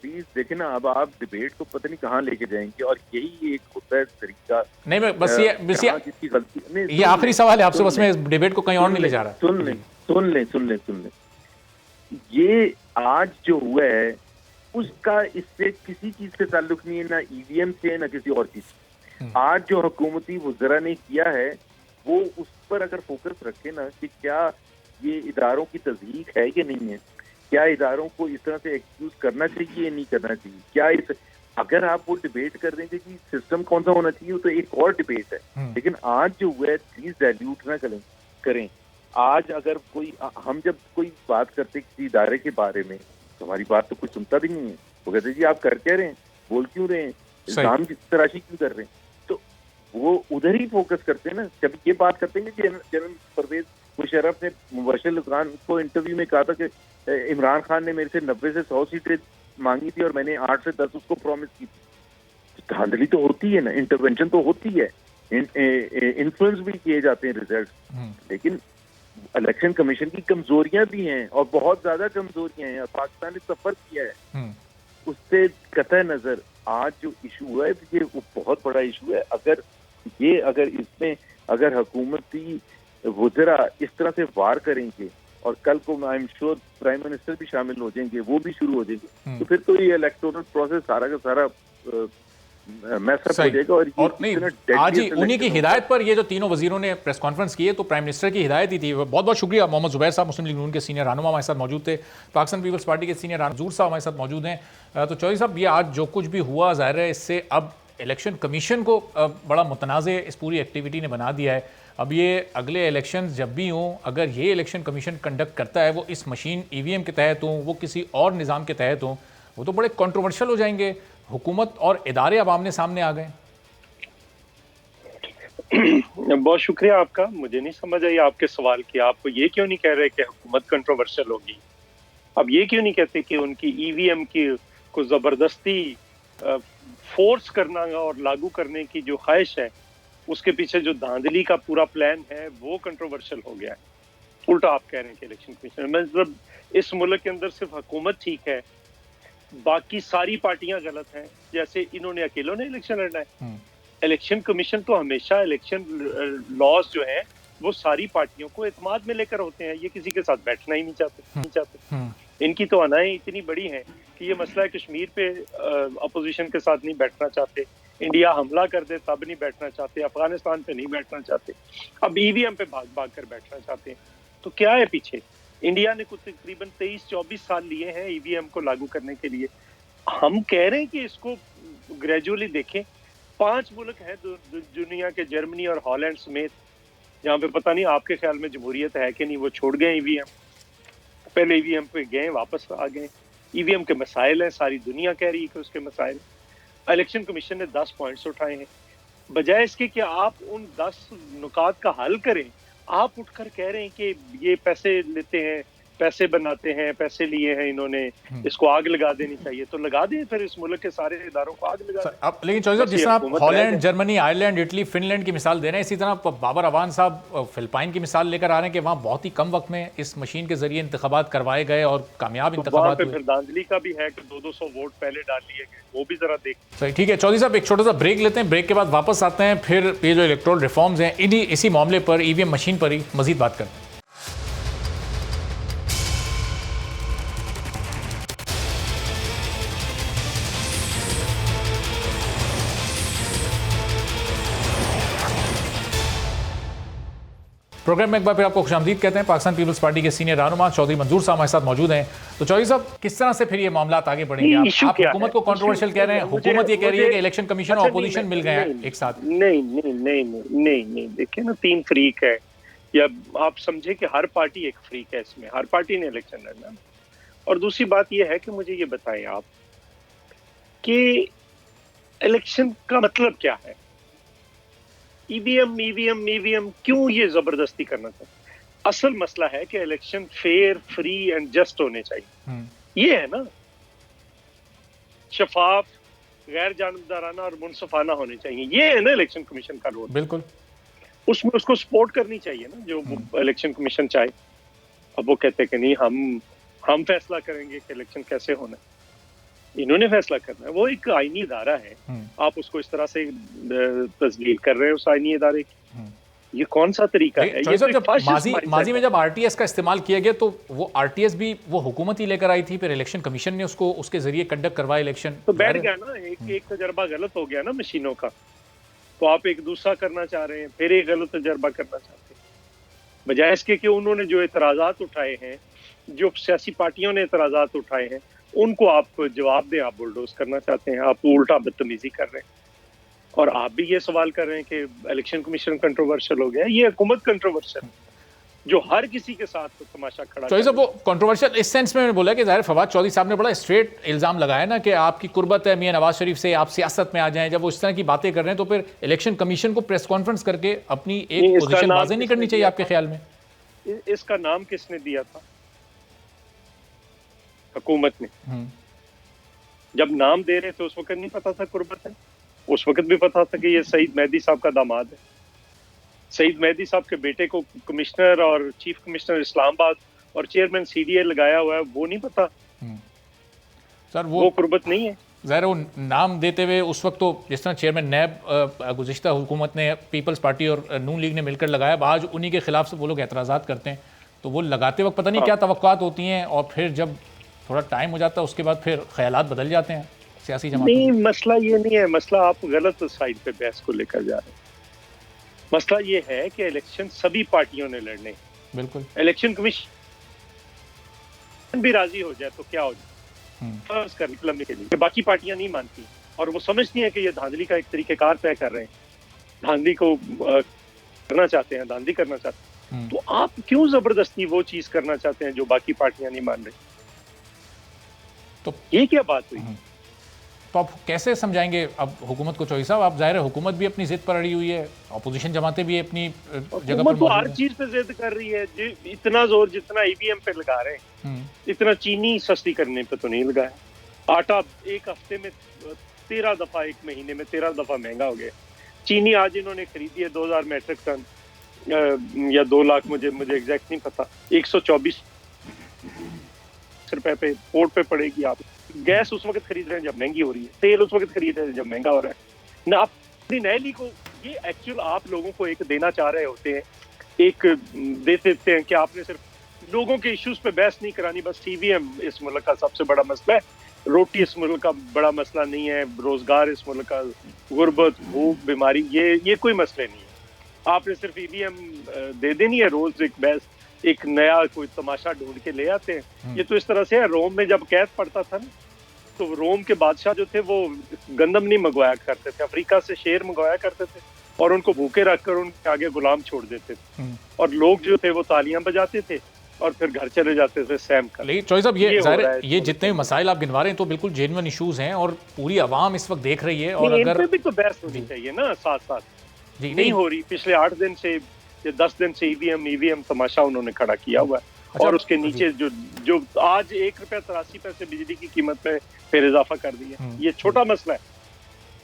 प्लीज देखें ना, अब आप डिबेट को पता नहीं कहाँ लेके जाएंगे, और यही एक होता है तरीका। नहीं, मैं बस ये जिसकी गलती नहीं, ये आखिरी सवाल है आपसे, बस मैं इस डिबेट को कहीं और नहीं ले जा रहा। सुन लें। ये आज जो हुआ है उसका इससे किसी चीज से ताल्लुक नहीं है, ना ईवीएम से ना किसी और चीज से। आज जो हुकूमती वज़रा ने किया है वो उस पर अगर फोकस रखे ना कि क्या ये इदारों की तज़हीक है कि नहीं है, क्या इदारों को इस तरह से एक्सक्यूज करना चाहिए या नहीं करना चाहिए, क्या इस अगर आप वो डिबेट कर देंगे कि सिस्टम कौन सा होना चाहिए तो एक और डिबेट है। लेकिन आज जो हुआ है प्लीज डाइल्यूट ना करें। आज अगर हम जब कोई बात करते किसी इदारे के बारे में तो हमारी बात तो कोई सुनता भी नहीं है। वो कहते जी आप कर क्या रहे हैं, बोल क्यों रहे हैं, इल्जाम की तराशी क्यों कर रहे हैं, तो वो उधर ही फोकस करते हैं ना। जब ये बात करते हैं कि जनरल परवेज मुशर्रफ ने मुबश्शिर खान को इंटरव्यू में कहा था कि इमरान खान ने मेरे से 90 से 100 सीटें मांगी थी और मैंने 8 से 10 उसको प्रॉमिस की थी। धांधली तो होती है ना, इंटरवेंशन तो होती है, इन्फ्लुएंस भी किए जाते हैं रिजल्ट, लेकिन इलेक्शन कमीशन की कमजोरियां भी हैं और बहुत ज्यादा कमजोरियां हैं। पाकिस्तान ने सफर किया है उससे कतई नजर। आज जो इशू हुआ है ये बहुत बड़ा इशू है। अगर इसमें अगर हुकूमती वज़रा इस तरह से वार करेंगे और कल को I am sure prime minister भी शामिल हो जाएंगे, वो भी शुरू हो जाएंगे, तो फिर तो ये इलेक्टोरल प्रोसेस सारा का सारा मैसअप हो जाएगा। और नहीं, आज ही उन्हीं की हिदायत पर ये जो तीनों वजीरों ने प्रेस कॉन्फ्रेंस की है तो प्राइम मिनिस्टर की हिदायत ही थी। बहुत बहुत शुक्रिया। मोहम्मद जुबैर साहब मुस्लिम लीग नून के सीनियर रहनुमा हमारे साथ मौजूद थे, पाकिस्तान पीपल्स पार्टी के सीनियर मंजूर साहब हमारे साथ मौजूद हैं। तो चौधरी साहब, ये आज जो कुछ भी हुआ ज़ाहिर है इससे अब इलेक्शन कमीशन को बड़ा मुतनाज़ इस पूरी एक्टिविटी ने बना दिया है। अब ये अगले इलेक्शन जब भी हों, अगर ये इलेक्शन कमीशन कंडक्ट करता है वो इस मशीन ईवीएम के तहत हों, वो किसी और निज़ाम के तहत हों, वो तो बड़े कंट्रोवर्शियल हो जाएंगे। हुकूमत और इदारे अब आमने सामने आ गए। बहुत शुक्रिया आपका। मुझे नहीं समझ आई आपके सवाल की। आप ये क्यों नहीं कह रहे कि हुकूमत कंट्रोवर्शियल होगी? अब ये क्यों नहीं कहते कि उनकी ईवीएम की को जबरदस्ती फोर्स करना और लागू करने की जो ख्वाहिश है उसके पीछे जो धांधली का पूरा प्लान है वो कंट्रोवर्शियल हो गया है? उल्टा आप कह रहे हैं कि इलेक्शन कमीशन, मतलब इस मुल्क के अंदर सिर्फ हुकूमत ठीक है, बाकी सारी पार्टियां गलत हैं। जैसे इन्होंने अकेलों ने इलेक्शन लड़ना है। इलेक्शन कमीशन तो हमेशा इलेक्शन लॉज जो है वो सारी पार्टियों को एतमाद में लेकर होते हैं। ये किसी के साथ बैठना ही नहीं चाहते। इनकी तो अनाएं इतनी बड़ी हैं कि ये मसला कश्मीर पे अपोजिशन के साथ नहीं बैठना चाहते, इंडिया हमला कर दे तब नहीं बैठना चाहते, अफगानिस्तान पे नहीं बैठना चाहते, अब ईवीएम पे भाग भाग कर बैठना चाहते हैं। तो क्या है पीछे? इंडिया ने कुछ तकरीबन 23-24 साल लिए हैं ईवीएम को लागू करने के लिए। हम कह रहे हैं कि इसको ग्रेजुअली देखें। 5 मुल्क हैं दुनिया के, जर्मनी और हॉलैंड समेत, जहाँ पे पता नहीं आपके ख्याल में जमहूरियत है कि नहीं, वो छोड़ गए ईवीएम। पहले ईवीएम पे गए वापस आ गए। ईवीएम के मसाइल हैं, सारी दुनिया कह रही है कि उसके मसाइल। इलेक्शन कमीशन ने 10 पॉइंट्स उठाए हैं। बजाय इसके कि आप उन 10 नुकात का हल करें, आप उठकर कह रहे हैं कि ये पैसे लेते हैं, पैसे बनाते हैं, पैसे लिए हैं इन्होंने, इसको आग लगा देनी चाहिए। तो लगा दें फिर इस मुल्क के सारे इदारों को आग लगा दें। अब लेकिन चौधरी साहब, जिस तरह आप Holland, Germany, Ireland, Italy, Finland की मिसाल दे रहे हैं, इसी तरह बाबर अवान साहब फिलिपाइन की मिसाल लेकर आ रहे हैं कि वहाँ बहुत ही कम वक्त में इस मशीन के जरिए इंतखाबात करवाए गए और कामयाब इंतखाबात हुए। फिर धांधली का भी है कि 200 वोट पहले डाल लिए गए, वो भी जरा देख। सही, ठीक है चौधरी साहब, एक छोटा सा ब्रेक लेते हैं। ब्रेक के बाद वापस आते हैं, फिर ये जो इलेक्टोरल रिफॉर्म्स हैं इसी मामले पर, ईवीएम मशीन पर ही मजीद बात करते हैं। प्रोग्राम में एक बार फिर आपको खुशामदीद कहते हैं। पाकिस्तान पीपल्स पार्टी के सीनियर रहनुमा चौधरी मंजूर साहब हमारे साथ मौजूद हैं। तो चौधरी साहब, किस तरह से फिर ये मामला आगे बढ़ेंगे? आप हुकूमत को कंट्रोवर्शियल कह रहे हैं, हुकूमत ये कह रही है कि इलेक्शन कमीशन और अपोजिशन मिल गए हैं एक साथ। नहीं, देखिए ना, 3 फ्रीक है, या आप समझे कि हर पार्टी एक फ्रीक है इसमें, हर पार्टी ने इलेक्शन लड़ना। और दूसरी बात ये है कि मुझे ये बताएं आप कि इलेक्शन का मतलब क्या है? ईवीएम क्यों ये जबरदस्ती करना चाहिए? असल मसला है कि election fair, free and just होने चाहिए। ये है ना, शफाफ, गैर जानबदाराना और मुनसफाना होने चाहिए। ये है ना इलेक्शन कमीशन का रोल। बिल्कुल, उसमें उसको सपोर्ट करनी चाहिए ना जो इलेक्शन कमीशन चाहे। अब वो कहते हैं कि नहीं, हम फैसला करेंगे कि इलेक्शन कैसे होना है। इन्होंने फैसला करना है, वो एक आईनी इदारा है, आप उसको इस तरह से तस्लील कर रहे हैं उस आईनी इदारे की, ये कौन सा तरीका है? ये तो जब माजी में जब आरटीएस का इस्तेमाल किया गया तो वो आरटीएस भी वो हुकूमत ही लेकर आई थी, फिर इलेक्शन कमीशन ने उसको उसके जरिए कंडक्ट करवाया इलेक्शन, तो बैठ गया ना, एक तजर्बा गलत हो गया ना मशीनों का, तो आप एक दूसरा करना चाह रहे हैं, फिर एक गलत तजर्बा करना चाहते हैं, बजाय इसके कि उन्होंने जो एतराजात उठाए हैं, जो सियासी पार्टियों ने एतराजात उठाए हैं, उनको आप जवाब दें, आप बुलडोज करना चाहते हैं, आप उल्टा बदतमीजी कर रहे हैं। और आप भी ये सवाल कर रहे हैं कि इलेक्शन कमीशन कंट्रोवर्शियल हो गया, ये हुकूमत कंट्रोवर्शियल जो हर किसी के साथ तो तमाशा खड़ा चौधरी साहब, वो कंट्रोवर्शियल इस सेंस में मैंने बोला कि ज़ाहिर फवाद चौधरी साहब ने बड़ा स्ट्रेट इल्ज़ाम लगाया ना कि आपकी कुर्बत है मियां नवाज शरीफ से, आप सियासत में आ जाएं। जब वो इस तरह की बातें कर रहे हैं तो फिर इलेक्शन कमीशन को प्रेस कॉन्फ्रेंस करके अपनी एक पोजीशन वाज़ेह नहीं करनी चाहिए आपके ख्याल में? इसका नाम किसने दिया था? हुकूमत ने। जब नाम दे रहे थे उस वक्त नहीं पता था कुर्बत है, उस वक्त भी पता था कि ये सईद मेहदी साहब का दामाद है। सईद मेहदी साहब के बेटे को कमिश्नर और चीफ कमिश्नर इस्लामाबाद और चेयरमैन सीडीए लगाया हुआ है, वो नहीं पता सर? वो कुर्बत नहीं है। ज़ाहिर वो नाम देते हुए उस वक्त तो जिस तरह चेयरमैन नैब गुज़िश्ता हुकूमत ने पीपल्स पार्टी और नून लीग ने मिलकर लगाया, आज उन्हीं के खिलाफ से वो लोग एतराज़ात करते हैं, तो वो लगाते वक्त पता नहीं क्या तवक्कुआत होती हैं और फिर जब थोड़ा टाइम हो जाता है उसके बाद फिर ख्यालात बदल जाते हैं सियासी जमात। नहीं, मसला ये नहीं है, मसला आप गलत साइड पे बहस को लेकर जा रहे हैं। मसला ये है कि इलेक्शन सभी पार्टियों ने लड़ने, बिल्कुल इलेक्शन कमीशन भी राजी हो जाए तो क्या हो जाए फर्ज कर निकलने के लिए, बाकी पार्टियां नहीं मानती और वो समझती हैं कि ये धांधली का एक तरीकेकार तय कर रहे हैं, धांधली को करना चाहते हैं, धांधली करना चाहते हैं, तो आप क्यों जबरदस्ती वो चीज करना चाहते हैं जो बाकी पार्टियां नहीं मान रही? तो ये क्या बात हुई? तो आप कैसे समझाएंगे अब हुकूमत को? चौधरी साहब, आप जाहिर है हुकूमत भी अपनी जिद पर अड़ी हुई है, अपोजिशन जमातें भी अपनी जगह पर तो हर चीज पे जिद कर रही है, इतना जोर जितना ईवीएम पे लगा रहे हैं, इतना चीनी सस्ती करने पे तो नहीं लगाया। आटा एक हफ्ते में 13 दफा, एक महीने में 13 दफा महंगा हो गया। चीनी आज इन्होंने खरीदी है 2000 मेट्रिक टन या 2 लाख, मुझे एग्जैक्ट नहीं पता, 124 रुपए पे पोर्ट पे पड़ेगी। आप गैस उस वक्त खरीद रहे हैं जब महंगी हो रही है, तेल उस वक्त खरीद रहे हैं जब महंगा हो रहा है ना। आप अपनी नैली को ये एक्चुअल आप लोगों को एक देना चाह रहे होते हैं, एक दे देते हैं कि आपने सिर्फ लोगों के इश्यूज पे बहस नहीं करानी, बस ईवीएम इस मुल्क का सबसे बड़ा मसला है, रोटी इस मुल्क का बड़ा मसला नहीं है, रोजगार इस मुल्क का, गुर्बत, भूख, बीमारी, ये कोई मसले नहीं है। आपने सिर्फ ईवीएम दे देनी है, रोज एक बहस, एक नया कोई तमाशा ढूंढ के ले आते हैं। ये तो इस तरह से है, रोम में जब कैद पड़ता था ना, तो रोम के बादशाह जो थे वो गंदम नहीं मंगवाया करते थे, अफ्रीका से शेर मंगवाया करते थे और उनको भूखे रखकर उनके आगे गुलाम छोड़ देते थे, और लोग जो थे वो तालियां बजाते थे और फिर घर चले जाते थे सैम कर। लेकिन चौधरी साहब, ये जितने भी मसाइल आप गिनवा रहे हैं तो बिल्कुल जेन्युइन इशूज हैं और पूरी आवाम इस वक्त देख रही है, और अगर भी तो बहस होनी चाहिए ना साथ साथ। नहीं हो रही, पिछले 8 दिन से 10 दिन से ईवीएम तमाशा उन्होंने खड़ा किया हुआ है। और उसके नीचे जो आज 1 रुपया 83 पैसे बिजली की कीमत में फिर इजाफा कर दिया, ये छोटा मसला है।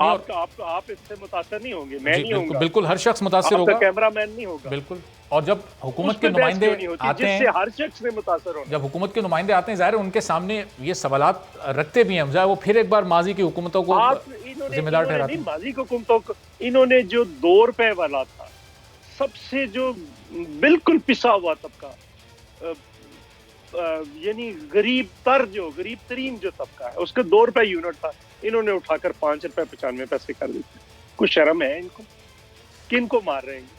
आप इससे मुतासर नहीं होंगे, मैं नहीं होऊंगा, बिल्कुल हर शख्स मुतासर होगा, कैमरामैन नहीं होगा, बिल्कुल। और जब हुकूमत के नुमाइंदे आते हैं, हर शख्स ने मुतासर होना, जब हुकूमत के नुमाइंदे आते हैं, जाहिर है उनके सामने ये सवालात रखते भी हैं, वो फिर एक बार माजी की हुकूमतों को जिम्मेदार ठहराते हैं। माजी की हुकूमतों को इन्होंने जो 2 रुपए वाला था, सबसे जो बिल्कुल पिसा हुआ तबका, यानी गरीब तरीन जो तबका है, उसका 2 रुपए यूनिट था, इन्होंने उठाकर 5 रुपए 95 पैसे कर दिए। कुछ शर्म है इनको? किन को मार रहे हैं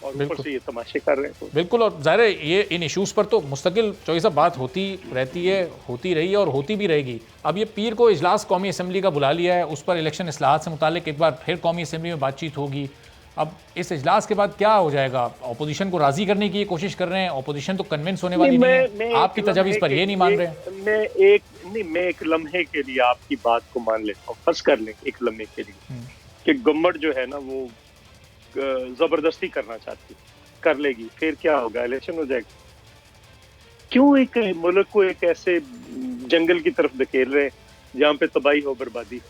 और ऊपर से ये तमाशे कर रहे हैं। बिल्कुल, और जाहिर है ये इन इशूज पर तो मुस्तकिल चौधरी साहब बात होती रहती है, होती रही है और होती भी रहेगी। अब ये पीर को इजलास कौमी असम्बली का बुला लिया है, उस पर इलेक्शन इस्लाहात से मुतालिक एक बार फिर कौमी असम्बली में बातचीत होगी। अब इस इजलास के बाद क्या हो जाएगा? अपोजिशन को राजी करने की कोशिश कर रहे हैं, अपोजिशन तो कन्विंस होने वाली नहीं है, आपकी तजवीज़ पर ये नहीं मान रहे। मैं एक लम्हे के लिए आपकी बात को मान लेता हूँ, फर्ज कर लें एक लम्हे के लिए कि गवर्नमेंट जो है ना वो जबरदस्ती करना चाहती, कर लेगी, फिर क्या होगा? इलेक्शन हो जाएगा। क्यों एक मुल्क को एक ऐसे जंगल की तरफ धकेल रहे हैं जहाँ पे तबाही हो, बर्बादी?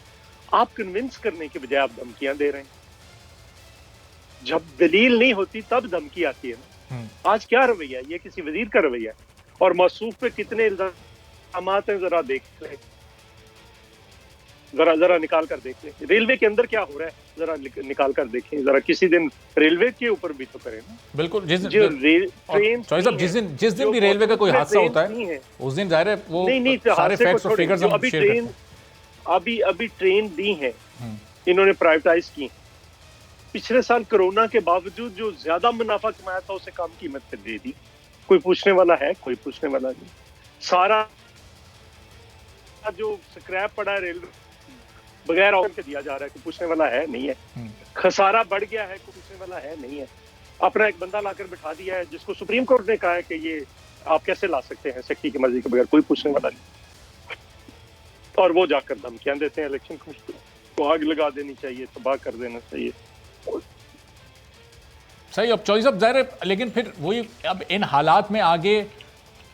आप कन्विंस करने के बजाय आप धमकियां दे रहे हैं। जब दलील नहीं होती तब धमकी आती है ना। आज क्या रवैया है? ये किसी वजीर का रवैया है। और मौसूफ पे कितने इल्जाम हैं जरा देख लें। जरा जरा निकाल कर देख लें रेलवे के अंदर क्या हो रहा है, जरा निकाल कर देखें, जरा किसी दिन रेलवे के ऊपर भी तो करें ना। बिल्कुल, जो ट्रेन साहब जिस दिन भी रेलवे का कोई हादसा होता है उस दिन जाहिर है वो नहीं सारे फैक्ट्स और फिगर्स हम अभी शेयर करते ट्रेन हैं। अभी ट्रेन दी है, इन्होंने प्राइवेटाइज की। पिछले साल कोरोना के बावजूद जो ज्यादा मुनाफा कमाया था उसे कम कीमत पे दे दी। कोई पूछने वाला है? कोई पूछने वाला नहीं। सारा जो स्क्रैप पड़ा है रेलवे बगैर ऑप्शन के दिया जा रहा है, कोई पूछने वाला है? नहीं है। खसारा बढ़ गया है, कोई पूछने वाला है? नहीं है। अपना एक बंदा लाकर बिठा दिया है जिसको सुप्रीम कोर्ट ने कहा है कि ये आप कैसे ला सकते हैं सेक्रेटरी की मर्जी के बगैर, कोई पूछने वाला नहीं। और वो जाकर धमकियां देते हैं इलेक्शन कमीशन को, आग लगा देनी चाहिए, तबाह कर देना चाहिए। सही। अब चॉइस ऑफ जाहिर है, लेकिन फिर वही अब इन हालात में आगे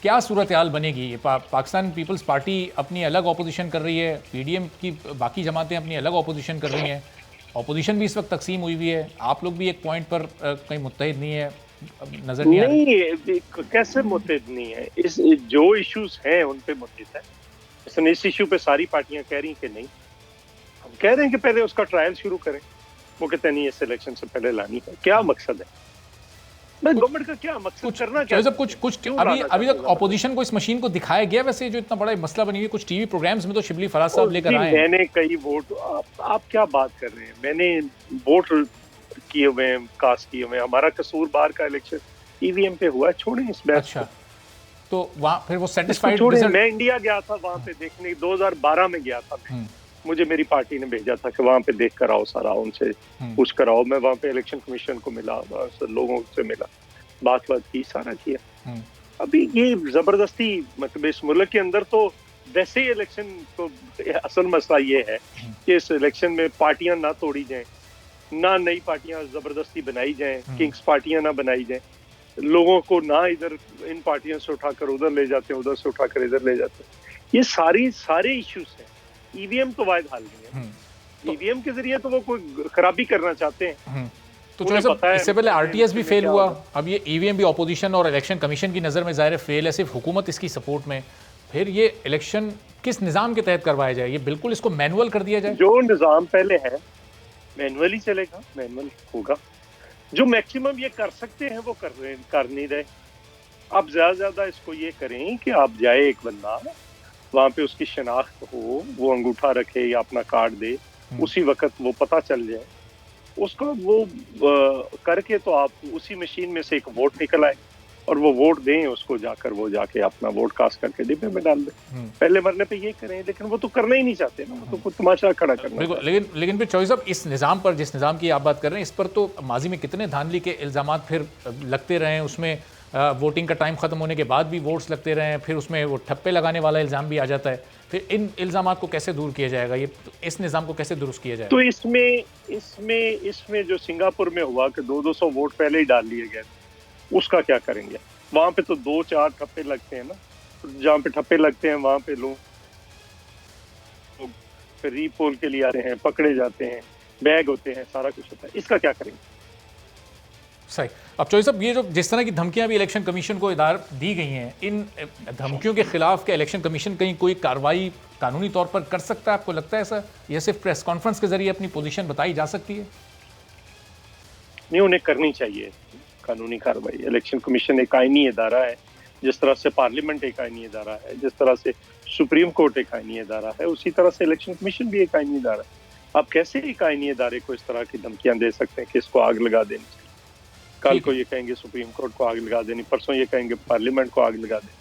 क्या सूरत हाल बनेगी? ये पाकिस्तान पीपल्स पार्टी अपनी अलग ऑपोजिशन कर रही है, पीडीएम की बाकी जमातें अपनी अलग ऑपोजिशन कर रही हैं, ऑपोजिशन भी इस वक्त तकसीम हुई हुई है, आप लोग भी एक पॉइंट पर कहीं मुत्तहिद नहीं है, नजर नहीं आ रही। नहीं, कैसे मुत्तहिद नहीं है? इस जो इश्यूज हैं उन पे मुत्तहिद है। इस इशू पे सारी पार्टियां कह रही कि नहीं, हम कह रहे हैं कि पहले उसका ट्रायल शुरू करें। वो कहते नहीं, इस इलेक्शन से पहले लानी है। क्या मकसद है गवर्नमेंट का? क्या मकसद करना क्या? कुछ अभी तक ऑपोजिशन को इस मशीन को दिखाया गया? वैसे जो इतना बड़ा मसला बनी हुई है, कुछ टीवी प्रोग्राम्स में तो शिबली फराज साहब लेकर आए हैं। मैंने कई वोट, आप क्या बात कर रहे हैं? मैंने वोट किए हुए हैं, कास्ट किए हुए हैं। हमारा कसूर बाहर का इलेक्शन ईवीएम पे हुआ है, छोड़ें इस बात। अच्छा, तो वहाँ फिर वो सेटिस्फाइड? मैं इंडिया गया था वहाँ पे देखने, 2012 में गया था मैं। मुझे मेरी पार्टी ने भेजा था कि वहाँ पे देख कर आओ, सारा उनसे पूछ कर आओ। मैं वहाँ पे इलेक्शन कमीशन को मिला, लोगों से मिला, बात की, सारा किया। अभी ये जबरदस्ती, मतलब इस मुल्क के अंदर तो वैसे ही इलेक्शन को असल मसला ये है कि इस इलेक्शन में पार्टियां ना तोड़ी जाएं, ना नई पार्टियां जबरदस्ती बनाई जाएं, किंग्स पार्टियां ना बनाई जाएं, लोगों को ना इधर इन पार्टियों से उठाकर उधर ले जाते हैं, उधर से उठाकर इधर ले जाते हैं। ये सारे इश्यूज हैं। ईवीएम तो वायद हाल नहीं है। ईवीएम के जरिए तो वो कोई खराबी करना चाहते हैं। तो इससे पहले आरटीएस भी फेल हुआ, अब ये ईवीएम भी ऑपोजिशन और इलेक्शन कमीशन की नज़र में ज़ाहिर फेल है, सिर्फ हुकूमत इसकी सपोर्ट में। फिर ये इलेक्शन किस निज़ाम के तहत करवाया जाए? ये बिल्कुल इसको मैनुअल कर दिया जाए? जो निज़ाम पहले है मैनुअल ही चलेगा, मैनुअल होगा। जो मैक्सिमम ये कर सकते हैं वो कर नहीं रहे। अब ज्यादा इसको ये करें कि आप जाए, एक बंदा वहाँ पे उसकी शनाख्त हो, वो अंगूठा रखे या अपना कार्ड दे, उसी वक्त वो पता चल जाए उसको, वो करके तो आप उसी मशीन में से एक वोट निकल आए और वो वोट दें उसको, वो जाके अपना वोट कास्ट करके डिब्बे में डाल दें। पहले मरने पे ये करें, लेकिन वो तो करना ही नहीं चाहते ना, वो तो तमाशा खड़ा करना। लेकिन फिर चॉइस ऑफ इस निज़ाम पर, जिस निज़ाम की आप बात कर रहे हैं, इस पर तो माजी में कितने धांधली के इल्ज़ामात फिर लगते रहे हैं। उसमें वोटिंग का टाइम ख़त्म होने के बाद भी वोट्स लगते रहे हैं, फिर उसमें वो ठप्पे लगाने वाला इल्ज़ाम भी आ जाता है। फिर इन इल्ज़ामात को कैसे दूर किया जाएगा? ये इस निज़ाम को कैसे दुरुस्त किया जाएगा? तो इसमें जो सिंगापुर में हुआ कि 200 वोट पहले ही डाल लिए गए, उसका क्या करेंगे? वहाँ पे तो 2-4 ठप्पे लगते हैं ना, जहाँ पे ठप्पे लगते हैं वहाँ पे लोग फिर रीपोल के लिए आते हैं, पकड़े जाते हैं, बैग होते हैं, सारा कुछ होता है। इसका क्या करेंगे? सही। अब चॉइस साहब, ये जो जिस तरह की धमकियां भी इलेक्शन कमीशन को दी गई हैं, इन धमकियों के खिलाफ क्या इलेक्शन कमीशन कहीं कोई कार्रवाई कानूनी तौर पर कर सकता है? आपको लगता है ऐसा, या सिर्फ प्रेस कॉन्फ्रेंस के जरिए अपनी पोजीशन बताई जा सकती है? नहीं, उन्हें करनी चाहिए कानूनी कार्रवाई। इलेक्शन कमीशन एक आईनी इदारा है, जिस तरह से पार्लियामेंट एक आईनी इदारा है, जिस तरह से सुप्रीम कोर्ट एक आईनी इदारा है, उसी तरह से इलेक्शन कमीशन भी एक आईनी इदारा है। आप कैसे एक आईनी इदारे को इस तरह की धमकियां दे सकते हैं कि इसको आग लगा देनी चाहिए? कल को ये कहेंगे सुप्रीम कोर्ट को आग लगा देनी, परसों ये कहेंगे पार्लियामेंट को आग लगा देनी।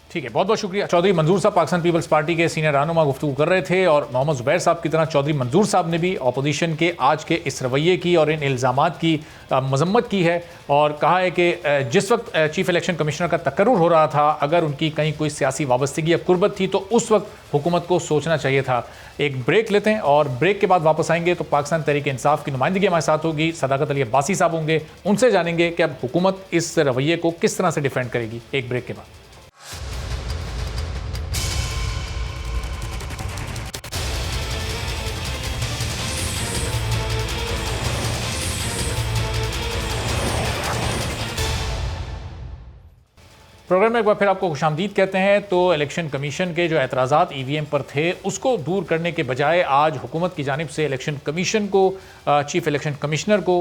ठीक है, बहुत बहुत शुक्रिया। चौधरी मंजूर साहब पाकिस्तान पीपल्स पार्टी के सीनियर रहनुमा गुफ्तगू कर रहे थे, और मोहम्मद जुबैर साहब की तरह चौधरी मंजूर साहब ने भी अपोजिशन के आज के इस रवैये की और इन इल्ज़ामात की मजम्मत की है, और कहा है कि जिस वक्त चीफ इलेक्शन कमिश्नर का तकर्रुर हो रहा था, अगर उनकी कहीं कोई सियासी वाबस्तगी या कुर्बत थी तो उस वक्त हुकूमत को सोचना चाहिए था। एक ब्रेक लेते हैं और ब्रेक के बाद वापस आएंगे तो पाकिस्तान तहरीक इंसाफ की नुमाइंदगी हमारे साथ होगी, सदाकत अली अब्बासी साहब होंगे, उनसे जानेंगे कि अब हुकूमत इस रवैये को किस तरह से डिफेंड करेगी। एक ब्रेक के बाद। प्रोग्राम में एक बार फिर आपको खुशामदीद कहते हैं। तो इलेक्शन कमीशन के जो एतराज़ात ईवीएम पर थे उसको दूर करने के बजाय आज हुकूमत की जानिब से इलेक्शन कमीशन को, चीफ इलेक्शन कमिश्नर को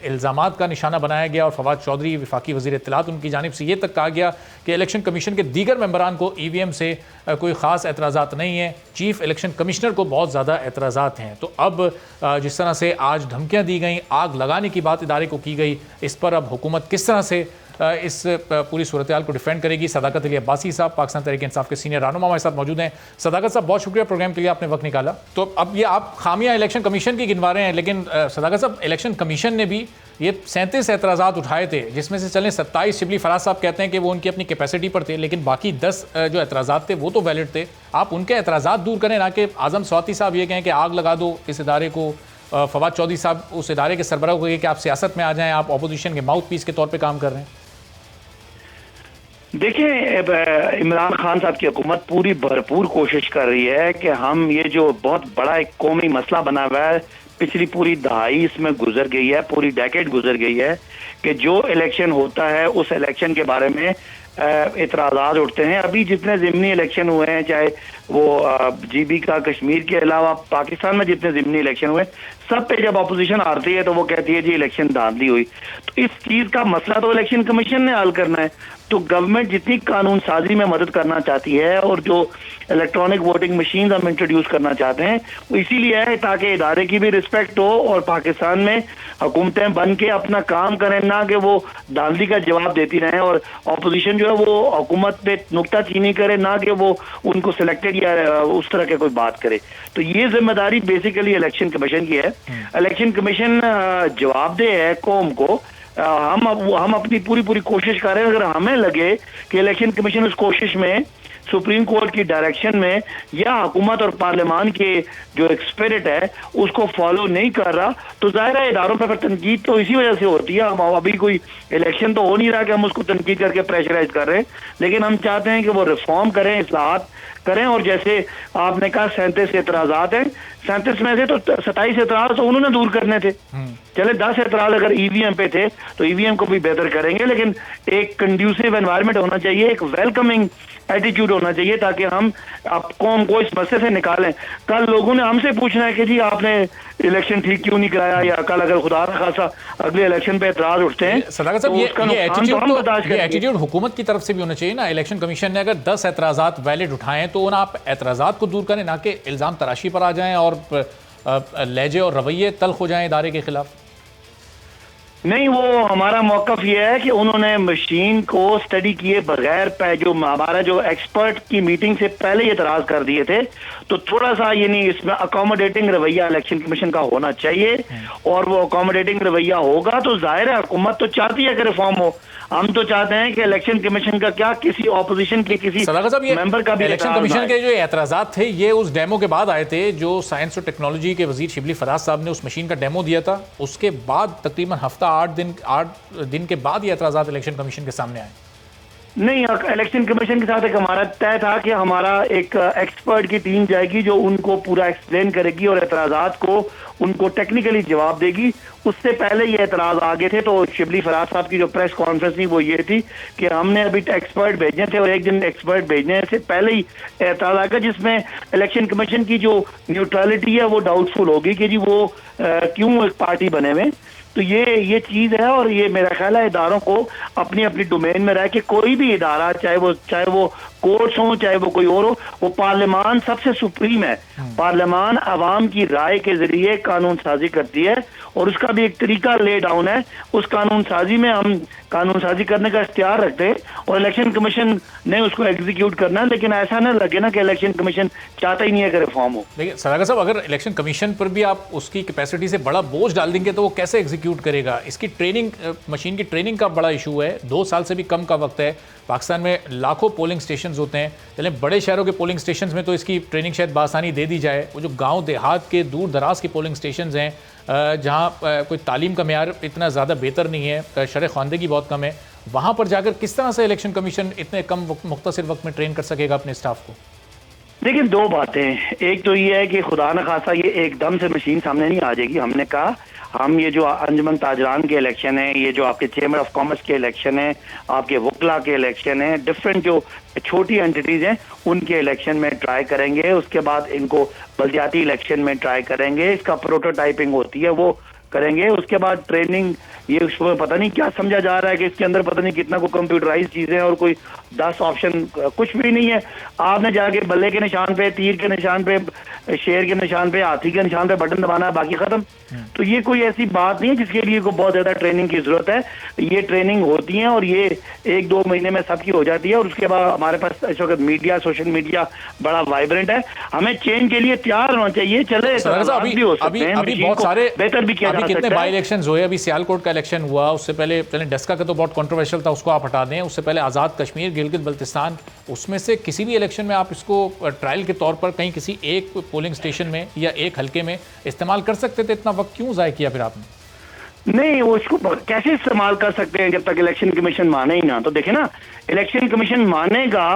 इल्ज़ामात का निशाना बनाया गया और फवाद चौधरी वफाकी वज़ीर इत्तलात उनकी जानिब से ये तक कहा गया कि इलेक्शन कमीशन के दीगर मेंबरान को ईवीएम से कोई ख़ास एतराज़ात नहीं है, चीफ इलेक्शन कमिश्नर को बहुत ज़्यादा एतराज़ात हैं। तो अब जिस तरह से आज धमकियाँ दी गई, आग लगाने की बात इदारे को की गई, इस पर अब हुकूमत किस तरह से इस पूरी सूरत हाल को डिफेंड करेगी। सदाकत अली अब्बासी साहब पाकिस्तान तहरीक इंसाफ के सीनियर रहनुमा हमारे साथ मौजूद हैं। सदाकत साहब, बहुत शुक्रिया प्रोग्राम के लिए, आपने वक्त निकाला। तो अब ये आप खामियां इलेक्शन कमीशन की गिनवा रहे हैं, लेकिन सदाकत साहब, इलेक्शन कमीशन ने भी ये 37 एतराज़ात उठाए थे, जिसमें से चलें 27 शिबली फराज साहब कहते हैं कि वो उनकी अपनी कैपेसिटी पर थे, लेकिन बाकी 10 जो एतराज़ात थे वो तो वैलिड थे। आप उनके एतराज़ात दूर करें, ना कि आज़म स्वाति साहब ये कहें कि आग लगा दो इस इदारे को। फवाद चौधरी साहब उस इदारे के सरबराह को कहें कि आप सियासत में आ जाएं, आप अपोजिशन के माउथ पीस के तौर पर काम कर रहे हैं। देखिए, इमरान खान साहब की हुकूमत पूरी भरपूर कोशिश कर रही है कि हम ये जो बहुत बड़ा एक कौमी मसला बना हुआ है, पिछली पूरी दहाई इसमें गुजर गई है, पूरी डेकेड गुजर गई है कि जो इलेक्शन होता है उस इलेक्शन के बारे में इतराज़ात उठते हैं। अभी जितने ज़िमनी इलेक्शन हुए हैं, चाहे वो जीबी का कश्मीर के अलावा पाकिस्तान में जितने ज़िमनी इलेक्शन हुए, सब पे जब अपोजिशन आती है तो वो कहती है जी इलेक्शन धांधली हुई। तो इस चीज़ का मसला तो इलेक्शन कमीशन ने हल करना है। तो गवर्नमेंट जितनी कानून साजी में मदद करना चाहती है और जो इलेक्ट्रॉनिक वोटिंग मशीन हम इंट्रोड्यूस करना चाहते हैं वो इसीलिए है ताकि इदारे की भी रिस्पेक्ट हो और पाकिस्तान में हुकूमतें बन के अपना काम करें, ना कि वो धांधली का जवाब देती रहें और अपोजिशन जो है वो हुकूमत पे नुक्ताचीनी करे, ना कि वो उनको सिलेक्टेड या उस तरह के कोई बात करे। तो ये जिम्मेदारी बेसिकली इलेक्शन कमीशन की है। इलेक्शन कमीशन जवाबदेह है कौम को। हम अपनी पूरी कोशिश कर रहे हैं। अगर हमें लगे कि इलेक्शन कमीशन उस कोशिश में सुप्रीम कोर्ट की डायरेक्शन में या हुकूमत और पार्लियामान के जो एक स्पिरिट है उसको फॉलो नहीं कर रहा, तो जाहिर है इदारों पर तनकीद तो इसी वजह से होती है। हम अभी कोई इलेक्शन तो हो नहीं रहा कि हम उसको तनकीद करके प्रेशराइज कर रहे हैं, लेकिन हम चाहते हैं कि वो रिफॉर्म करें, इस्लाहात करें। और जैसे आपने कहा 37 एतराज़ात हैं, 37 में से तो 27 एतराज़ तो उन्होंने दूर करने थे। चले 10 एतराज़ अगर ईवीएम पे थे तो ईवीएम को भी बेहतर करेंगे, लेकिन एक कंड्यूसिव एनवायरनमेंट होना चाहिए, एक वेलकमिंग एटीट्यूड होना चाहिए ताकि हम कौम को इस मसले से निकालें। कल लोगों ने हमसे पूछना है कि जी आपने इलेक्शन ठीक क्यों नहीं कराया, या कल अगर खुदा न खासा अगले इलेक्शन पे एतराज उठते हैं सदाकत साहब, ये एटीट्यूड हुकूमत की तरफ से भी होना चाहिए ना। इलेक्शन कमीशन ने अगर 10 एतराज़ात वैलिड उठाएं तो उन आप एतराज़ात को दूर करें, ना कि इल्ज़ाम तराशी पर आ जाएं और लहजे और रवैये तल्ख हो जाएं इदारे के खिलाफ। नहीं, वो हमारा मौक़िफ़ ये है कि उन्होंने मशीन को स्टडी किए बगैर जो हमारा जो एक्सपर्ट की मीटिंग से पहले ही एतराज़ कर दिए थे। तो थोड़ा सा यानी इसमें अकोमोडेटिंग रवैया इलेक्शन कमीशन का होना चाहिए, और वो अकोमोडेटिंग रवैया होगा तो जाहिर है हुकूमत तो चाहती है कि रिफॉर्म हो। हम तो चाहते हैं कि इलेक्शन कमीशन का क्या, किसी ऑपोजिशन के किसी मेंबर का भी इलेक्शन कमीशन के जो एतराज़ात थे ये उस डेमो के बाद आए थे जो साइंस और टेक्नोलॉजी के वजीर शिबली फराज साहब ने उस मशीन का डेमो दिया था। उसके बाद तकरीबन हफ्ता 8 दिन के बाद ये एतराज़ात इलेक्शन कमीशन के सामने आए। नहीं, इलेक्शन कमीशन के साथ एक हमारा तय था कि हमारा एक एक्सपर्ट की टीम जाएगी जो उनको पूरा एक्सप्लेन करेगी और एतराज़ात को उनको टेक्निकली जवाब देगी। उससे पहले ये एतराज़ आ गए थे, तो शिबली फराज साहब की जो प्रेस कॉन्फ्रेंस थी वो ये थी कि हमने अभी एक्सपर्ट भेजने थे और एक दिन एक्सपर्ट भेजने से पहले ही एतराज़ आ गया, जिसमें इलेक्शन कमीशन की जो न्यूट्रलिटी है वो डाउटफुल होगी कि जी वो क्यों एक पार्टी बने हुए। तो ये चीज़ है, और ये मेरा ख्याल है इदारों को अपनी अपनी डोमेन में रह के कोई भी इदारा, चाहे वो कोर्ट्स हो चाहे वो कोई और हो, वो पार्लियामान सबसे सुप्रीम है। पार्लियामान अवाम की राय के जरिए कानून साजी करती है और उसका भी एक तरीका ले डाउन है। उस कानून साजी में हम कानून साजी करने का इख्तियार रखते हैं और इलेक्शन कमीशन ने उसको एग्जीक्यूट करना है, लेकिन ऐसा ना लगे ना कि इलेक्शन कमीशन चाहता ही नहीं है कि रिफॉर्म हो। देखिए सदाकत साहब, अगर इलेक्शन कमीशन पर भी आप उसकी कैपेसिटी से बड़ा बोझ डाल देंगे तो वो कैसे एग्जीक्यूट करेगा? इसकी ट्रेनिंग, मशीन की ट्रेनिंग का बड़ा इशू है। 2 साल से भी कम का वक्त है। पाकिस्तान में लाखों पोलिंग स्टेशन होते हैं, चलें बड़े शहरों के पोलिंग स्टेशन में तो इसकी ट्रेनिंग शायद बासानी दे दी जाए। वो जो गाँव देहात के दूर दराज के पोलिंग स्टेशन हैं जहाँ कोई तालीम का मेयार इतना ज़्यादा बेहतर नहीं है, शरह ख़वानदगी बहुत कम है, वहाँ पर जाकर किस तरह से इलेक्शन कमीशन इतने कम मुख्तसर वक्त में ट्रेन कर सकेगा अपने स्टाफ को? देखिए, 2 बातें। एक तो ये है कि खुदा न खासा ये एकदम से मशीन सामने नहीं आ जाएगी। हमने कहा हम ये जो अंजुमन ताजरान के इलेक्शन है, ये जो आपके चेंबर ऑफ कॉमर्स के इलेक्शन है, आपके वकला के इलेक्शन है, डिफरेंट जो छोटी एंटिटीज हैं उनके इलेक्शन में ट्राई करेंगे। उसके बाद इनको बल्दियाती इलेक्शन में ट्राई करेंगे। इसका प्रोटोटाइपिंग होती है वो करेंगे। उसके बाद ट्रेनिंग, ये उसमें पता नहीं क्या समझा जा रहा है कि इसके अंदर पता नहीं कितना को कंप्यूटराइज चीजें और कोई 10 ऑप्शन, कुछ भी नहीं है। आपने जाके बल्ले के निशान पे, तीर के निशान पे, शेर के निशान पे, हाथी के निशान पे बटन दबाना है, बाकी खत्म। तो ये कोई ऐसी बात नहीं है जिसके लिए को बहुत ज्यादा ट्रेनिंग की जरूरत है। ये ट्रेनिंग होती है और ये 1-2 महीने में सबकी हो जाती है। और उसके बाद हमारे पास इस वक्त मीडिया, सोशल मीडिया बड़ा वाइब्रेंट है। हमें चेंज के लिए तैयार होना चाहिए। चले अभी बहुत सारे बेहतर भी किया जा सकता है। कितने बाई इलेक्शन हुए, अभी सियालकोट का इलेक्शन हुआ, उससे पहले डस्का का तो बहुत कंट्रोवर्शियल था, उसको आप हटा दें। उससे पहले आज़ाद कश्मीर, गिलगित बल्तिस्तान, उसमें से किसी भी इलेक्शन में आप इसको ट्रायल के तौर पर कहीं किसी एक पोलिंग स्टेशन में या एक हल्के में इस्तेमाल कर सकते थे। इतना वक्त क्यों ज़ाया किया फिर आपने? नहीं, वो उसको कैसे इस्तेमाल कर सकते हैं जब तक इलेक्शन कमीशन माने ही ना। तो देखे ना, इलेक्शन कमीशन मानेगा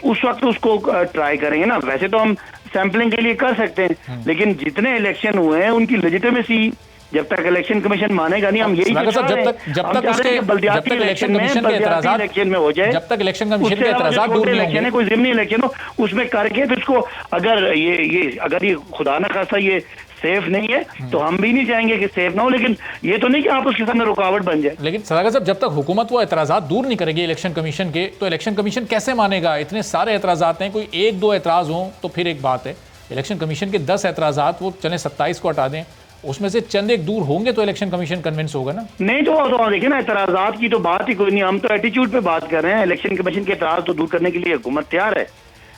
उस वक्त उसको ट्राई करेंगे ना। वैसे तो हम सैंपलिंग के लिए कर सकते हैं, लेकिन जितने इलेक्शन हुए हैं उनकी लेजिटिमेसी जब तक इलेक्शन कमीशन मानेगा नहीं। हम यही जब तक इलेक्शन कमीशन के एतराज़ात इलेक्शन में हो जाए, जब तक इलेक्शन कमीशन के एतराज़ात दूर नहीं होंगे, कोई ज़िमनी इलेक्शन हो उसमें करके फिर इसको अगर ये खुदा न खासा ये सेफ नहीं है तो हम भी नहीं चाहेंगे कि सेफ ना हो। लेकिन ये तो नहीं कि आप उसके सामने रुकावट बन जाए। लेकिन सदाकत साहब, जब तक हुकूमत वो एतराज़ात दूर नहीं करेगी इलेक्शन कमीशन के, तो इलेक्शन कमीशन कैसे मानेगा? इतने सारे एतराज़ात हैं, कोई 1-2 एतराज़ हों तो फिर एक बात है। इलेक्शन कमीशन के 10 एतराज़ात, वो चले 27 को हटा दें, उसमें से चंद एक दूर होंगे तो इलेक्शन कमीशन कन्विंस होगा ना। नहीं तो देखिए ना, एतराज़ात की तो बात ही कोई नहीं। हम तो एटीट्यूड पे बात कर रहे हैं। इलेक्शन कमीशन के एतराज़ तो दूर करने के लिए हुकूमत तैयार है,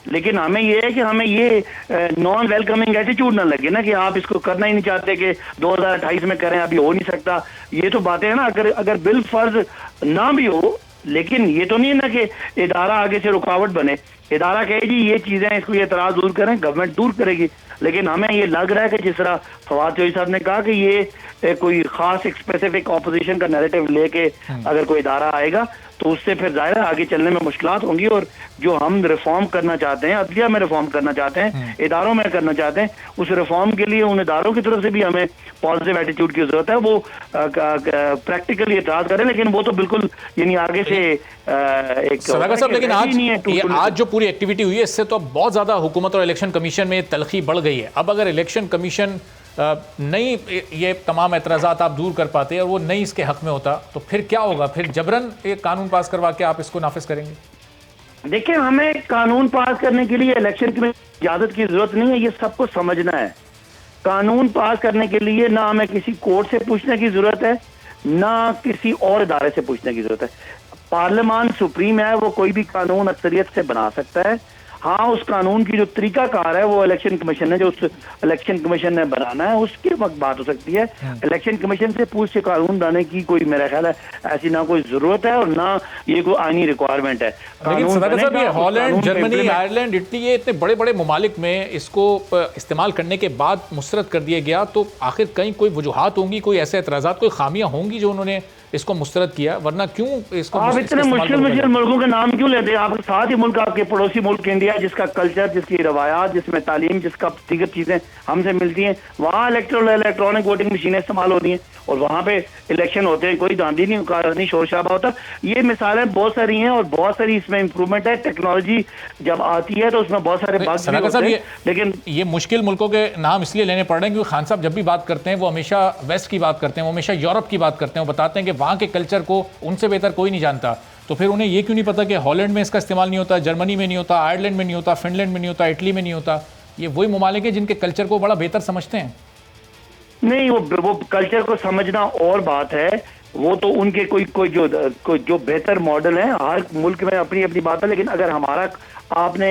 लेकिन हमें ये है कि हमें ये नॉन वेलकमिंग एटीट्यूड ना लगे ना कि आप इसको करना ही नहीं चाहते कि 2028 में करें, अभी हो नहीं सकता। ये तो बातें है ना, अगर बिल फर्ज ना भी हो, लेकिन ये तो नहीं है ना कि इदारा आगे से रुकावट बने। इदारा कहे जी ये चीजें, इसको ये एतराज़ दूर करें, गवर्नमेंट दूर करेगी। लेकिन हमें ये लग रहा है कि जिस तरह फवाद चौधरी साहब ने कहा कि ये कोई खास एक स्पेसिफिक ऑपोजिशन का नैरेटिव लेके अगर कोई इदारा आएगा तो उससे फिर जाहिर है आगे चलने में मुश्किलात होंगी। और जो हम रिफॉर्म करना चाहते हैं, अदलिया में रिफॉर्म करना चाहते हैं, इदारों में करना चाहते हैं, उस रिफॉर्म के लिए उन इदारों की तरफ से भी हमें पॉजिटिव एटीट्यूड की जरूरत है। वो प्रैक्टिकली एतराज करें, लेकिन वो तो बिल्कुल यानी आगे से एक सदाकत साहब, लेकिन आज जो पूरी एक्टिविटी हुई है, इससे तो बहुत ज्यादा हुकूमत और इलेक्शन कमीशन में तलखी बढ़ गई है। अब अगर इलेक्शन कमीशन नहीं ये तमाम एतराज़ात आप दूर कर पाते और वो नहीं इसके हक में होता तो फिर क्या होगा? फिर जबरन एक कानून पास करवा के आप इसको नाफिज करेंगे? देखिए, हमें कानून पास करने के लिए इलेक्शन की इजाजत की जरूरत नहीं है, ये सबको समझना है। कानून पास करने के लिए ना हमें किसी कोर्ट से पूछने की जरूरत है, ना किसी और इदारे से पूछने की जरूरत है। पार्लियामान सुप्रीम है, वो कोई भी कानून अक्सरियत से बना सकता है। हाँ, उस कानून की जो तरीकाकार है वो इलेक्शन कमीशन ने, जो उस इलेक्शन कमीशन ने बनाना है उसके वक्त बात हो सकती है। इलेक्शन कमीशन से पूछ के कानून बनाने की कोई मेरा ख्याल है ऐसी ना कोई जरूरत है और ना ये कोई आईनी रिक्वायरमेंट है। लेकिन सदाकत साहब, ये हॉलैंड, जर्मनी, आयरलैंड, इटली, ये इतने बड़े बड़े ममालिक में इसको इस्तेमाल करने के बाद मुस्तरद कर दिया गया, तो आखिर कहीं कोई वजूहात होंगी, कोई ऐसे एतराज़ात, कोई खामियां होंगी जो उन्होंने इसको मुस्तरद किया? वरना क्यों इसको आप इतने मुश्किल मुल्कों के नाम क्यों लेते हैं? आपके साथ ही मुल्क, आपके पड़ोसी मुल्क इंडिया, जिसका कल्चर, जिसकी रवायात, जिसमें तालीम, जिसका दीगर चीजें हमसे मिलती हैं, वहाँ इलेक्ट्रॉनिक वोटिंग मशीनें इस्तेमाल होती हैं और वहाँ पे इलेक्शन होते हैं, कोई दांधी नहीं, शोर शराबा होता। ये मिसालें बहुत सारी हैं और बहुत सारी इसमें इंप्रूवमेंट है। टेक्नोलॉजी जब आती है तो उसमें बहुत सारे बग्स भी होते हैं। लेकिन ये मुश्किल मुल्कों के नाम इसलिए लेने पड़ रहे हैं क्योंकि खान साहब जब भी बात करते हैं वो हमेशा वेस्ट की बात करते हैं, वो हमेशा यूरोप की बात करते हैं। वो बताते हैं कि वहाँ के कल्चर को उनसे बेहतर कोई नहीं जानता। तो फिर उन्हें ये क्यों नहीं पता कि हॉलैंड में इसका इस्तेमाल नहीं होता, जर्मनी में नहीं होता, आयरलैंड में नहीं होता, फिनलैंड में नहीं होता, इटली में नहीं होता? ये वही ममालिक है जिनके कल्चर को बड़ा बेहतर समझते हैं। नहीं, वो कल्चर को समझना और बात है। वो तो उनके कोई जो बेहतर मॉडल है, हर मुल्क में अपनी अपनी बात है। लेकिन अगर हमारा आपने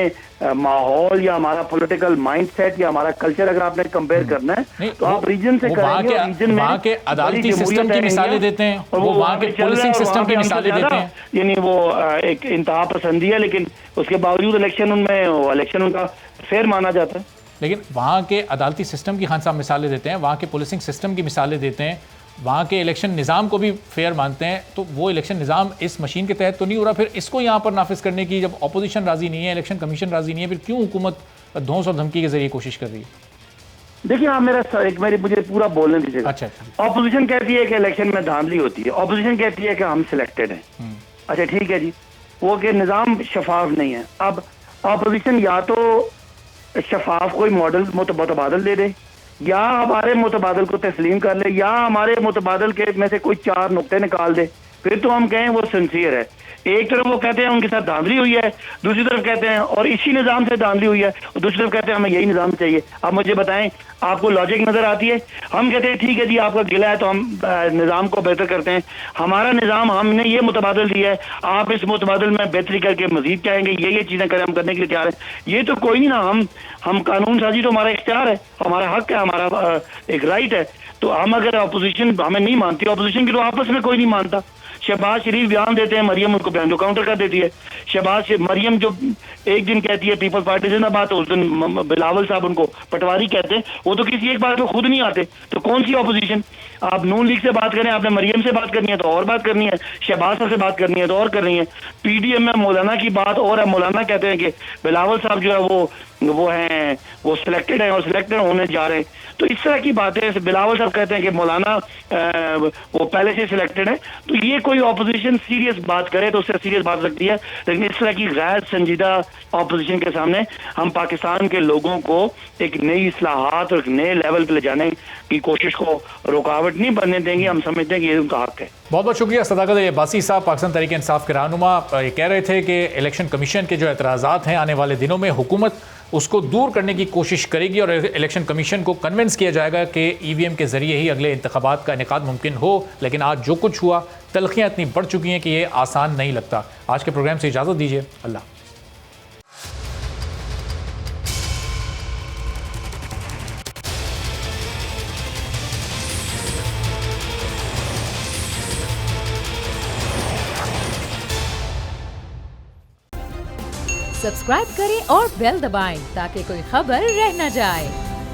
माहौल या हमारा पॉलिटिकल माइंडसेट या हमारा कल्चर अगर आपने कंपेयर करना है तो आप रीजन से करेंगे। रीजन में वहाँ के अदालती सिस्टम की मिसालें देते हैं और वो वहाँ के पुलिसिंग सिस्टम की मिसालें देते हैं। यानी वो एक इंतहा पसंदी है, लेकिन उसके बावजूद इलेक्शन उनका फेयर माना जाता है। लेकिन वहाँ के अदालती सिस्टम की खान साहब मिसालें देते हैं, वहाँ के पुलिसिंग सिस्टम की मिसालें देते हैं, वहाँ के इलेक्शन निज़ाम को भी फेयर मानते हैं। तो वो इलेक्शन निज़ाम इस मशीन के तहत तो नहीं हो रहा। फिर इसको यहाँ पर नाफिज करने की जब अपोजिशन राज़ी नहीं है, इलेक्शन कमीशन राज़ी नहीं है, फिर क्यों हुकूमत धौंस और धमकी के जरिए कोशिश कर रही है? देखिए आप मुझे पूरा बोलने दीजिएगा। अच्छा। ऑपोजिशन कहती है कि इलेक्शन में धांधली होती है, ऑपोजिशन कहती है कि हम सिलेक्टेड हैं। अच्छा ठीक है जी, वो कि निज़ाम शफाफ नहीं है। अब ऑपोजिशन या तो शफाफ कोई मॉडल मुतबादल दे दे, या हमारे मुतबादल को तस्लीम कर ले, या हमारे मुतबादल के में से कोई 4 नुक्ते निकाल दे, फिर तो हम कहें वो सिंसियर है। एक तरफ वो कहते हैं उनके साथ धांधली हुई है, दूसरी तरफ कहते हैं और इसी निज़ाम से धांधली हुई है, और दूसरी तरफ कहते हैं हमें यही निज़ाम चाहिए। अब मुझे बताएं, आपको लॉजिक नजर आती है? हम कहते हैं ठीक है जी आपका गिला है तो हम निज़ाम को बेहतर करते हैं, हमारा निज़ाम हमने ये मुतबादल दिया है, आप इस मुतबादल में बेहतरी करके मजीद कहेंगे ये चीज़ें करें, हम करने के लिए तैयार है। ये तो कोई नहीं ना, हम कानून साजी तो हमारा इख्तियार है, हमारा हक है, हमारा एक राइट है। तो हम अगर अपोजिशन हमें नहीं मानती, अपोजिशन की तो आपस में कोई नहीं मानता। शहबाज शरीफ बयान देते हैं, मरियम उनको बयान को काउंटर कर देती है। मरियम जो एक दिन कहती है पीपल्स पार्टी जिंदाबाद, तो उस दिन बिलावल साहब उनको पटवारी कहते हैं। वो तो किसी एक बात पे खुद नहीं आते, तो कौन सी ऑपोजिशन? आप नून लीग से बात करें, आपने मरियम से बात करनी है तो और बात करनी है, शहबाज साहब से बात करनी है तो और करनी है। पीडीएम में मौलाना की बात और है, मौलाना कहते हैं कि बिलावल साहब जो है वो सिलेक्टेड है और सिलेक्टेड होने जा रहे हैं। तो इस तरह की बातें, बिलावल साहब कहते हैं कि मौलाना वो पहले से सिलेक्टेड है। तो ये कोई ऑपोजिशन सीरियस बात करे तो उससे सीरियस बात सकती है, लेकिन इस तरह की गैर संजीदा ऑपोजिशन के सामने हम पाकिस्तान के लोगों को एक नई इस्लाहात और एक नए लेवल पे ले जाने की कोशिश को रुकावट नहीं बनने देंगे। हम समझते हैं कि ये उनका हक है। बहुत बहुत शुक्रिया सदाकत अब्बासी साहब, पाकिस्तान तहरीक इंसाफ के रहनुमा। ये कह रहे थे कि इलेक्शन कमीशन के जो एतराज़ात हैं आने वाले दिनों में हुकूमत उसको दूर करने की कोशिश करेगी और इलेक्शन कमीशन को कन्विंस किया जाएगा कि ईवीएम के जरिए ही अगले इंतखाबात का इनेकाद मुमकिन हो। लेकिन आज जो कुछ हुआ, तलखियाँ इतनी बढ़ चुकी हैं कि ये आसान नहीं लगता। आज के प्रोग्राम से इजाज़त दीजिए, अल्लाह। सब्सक्राइब करें और बेल दबाएं ताकि कोई खबर रह न जाए।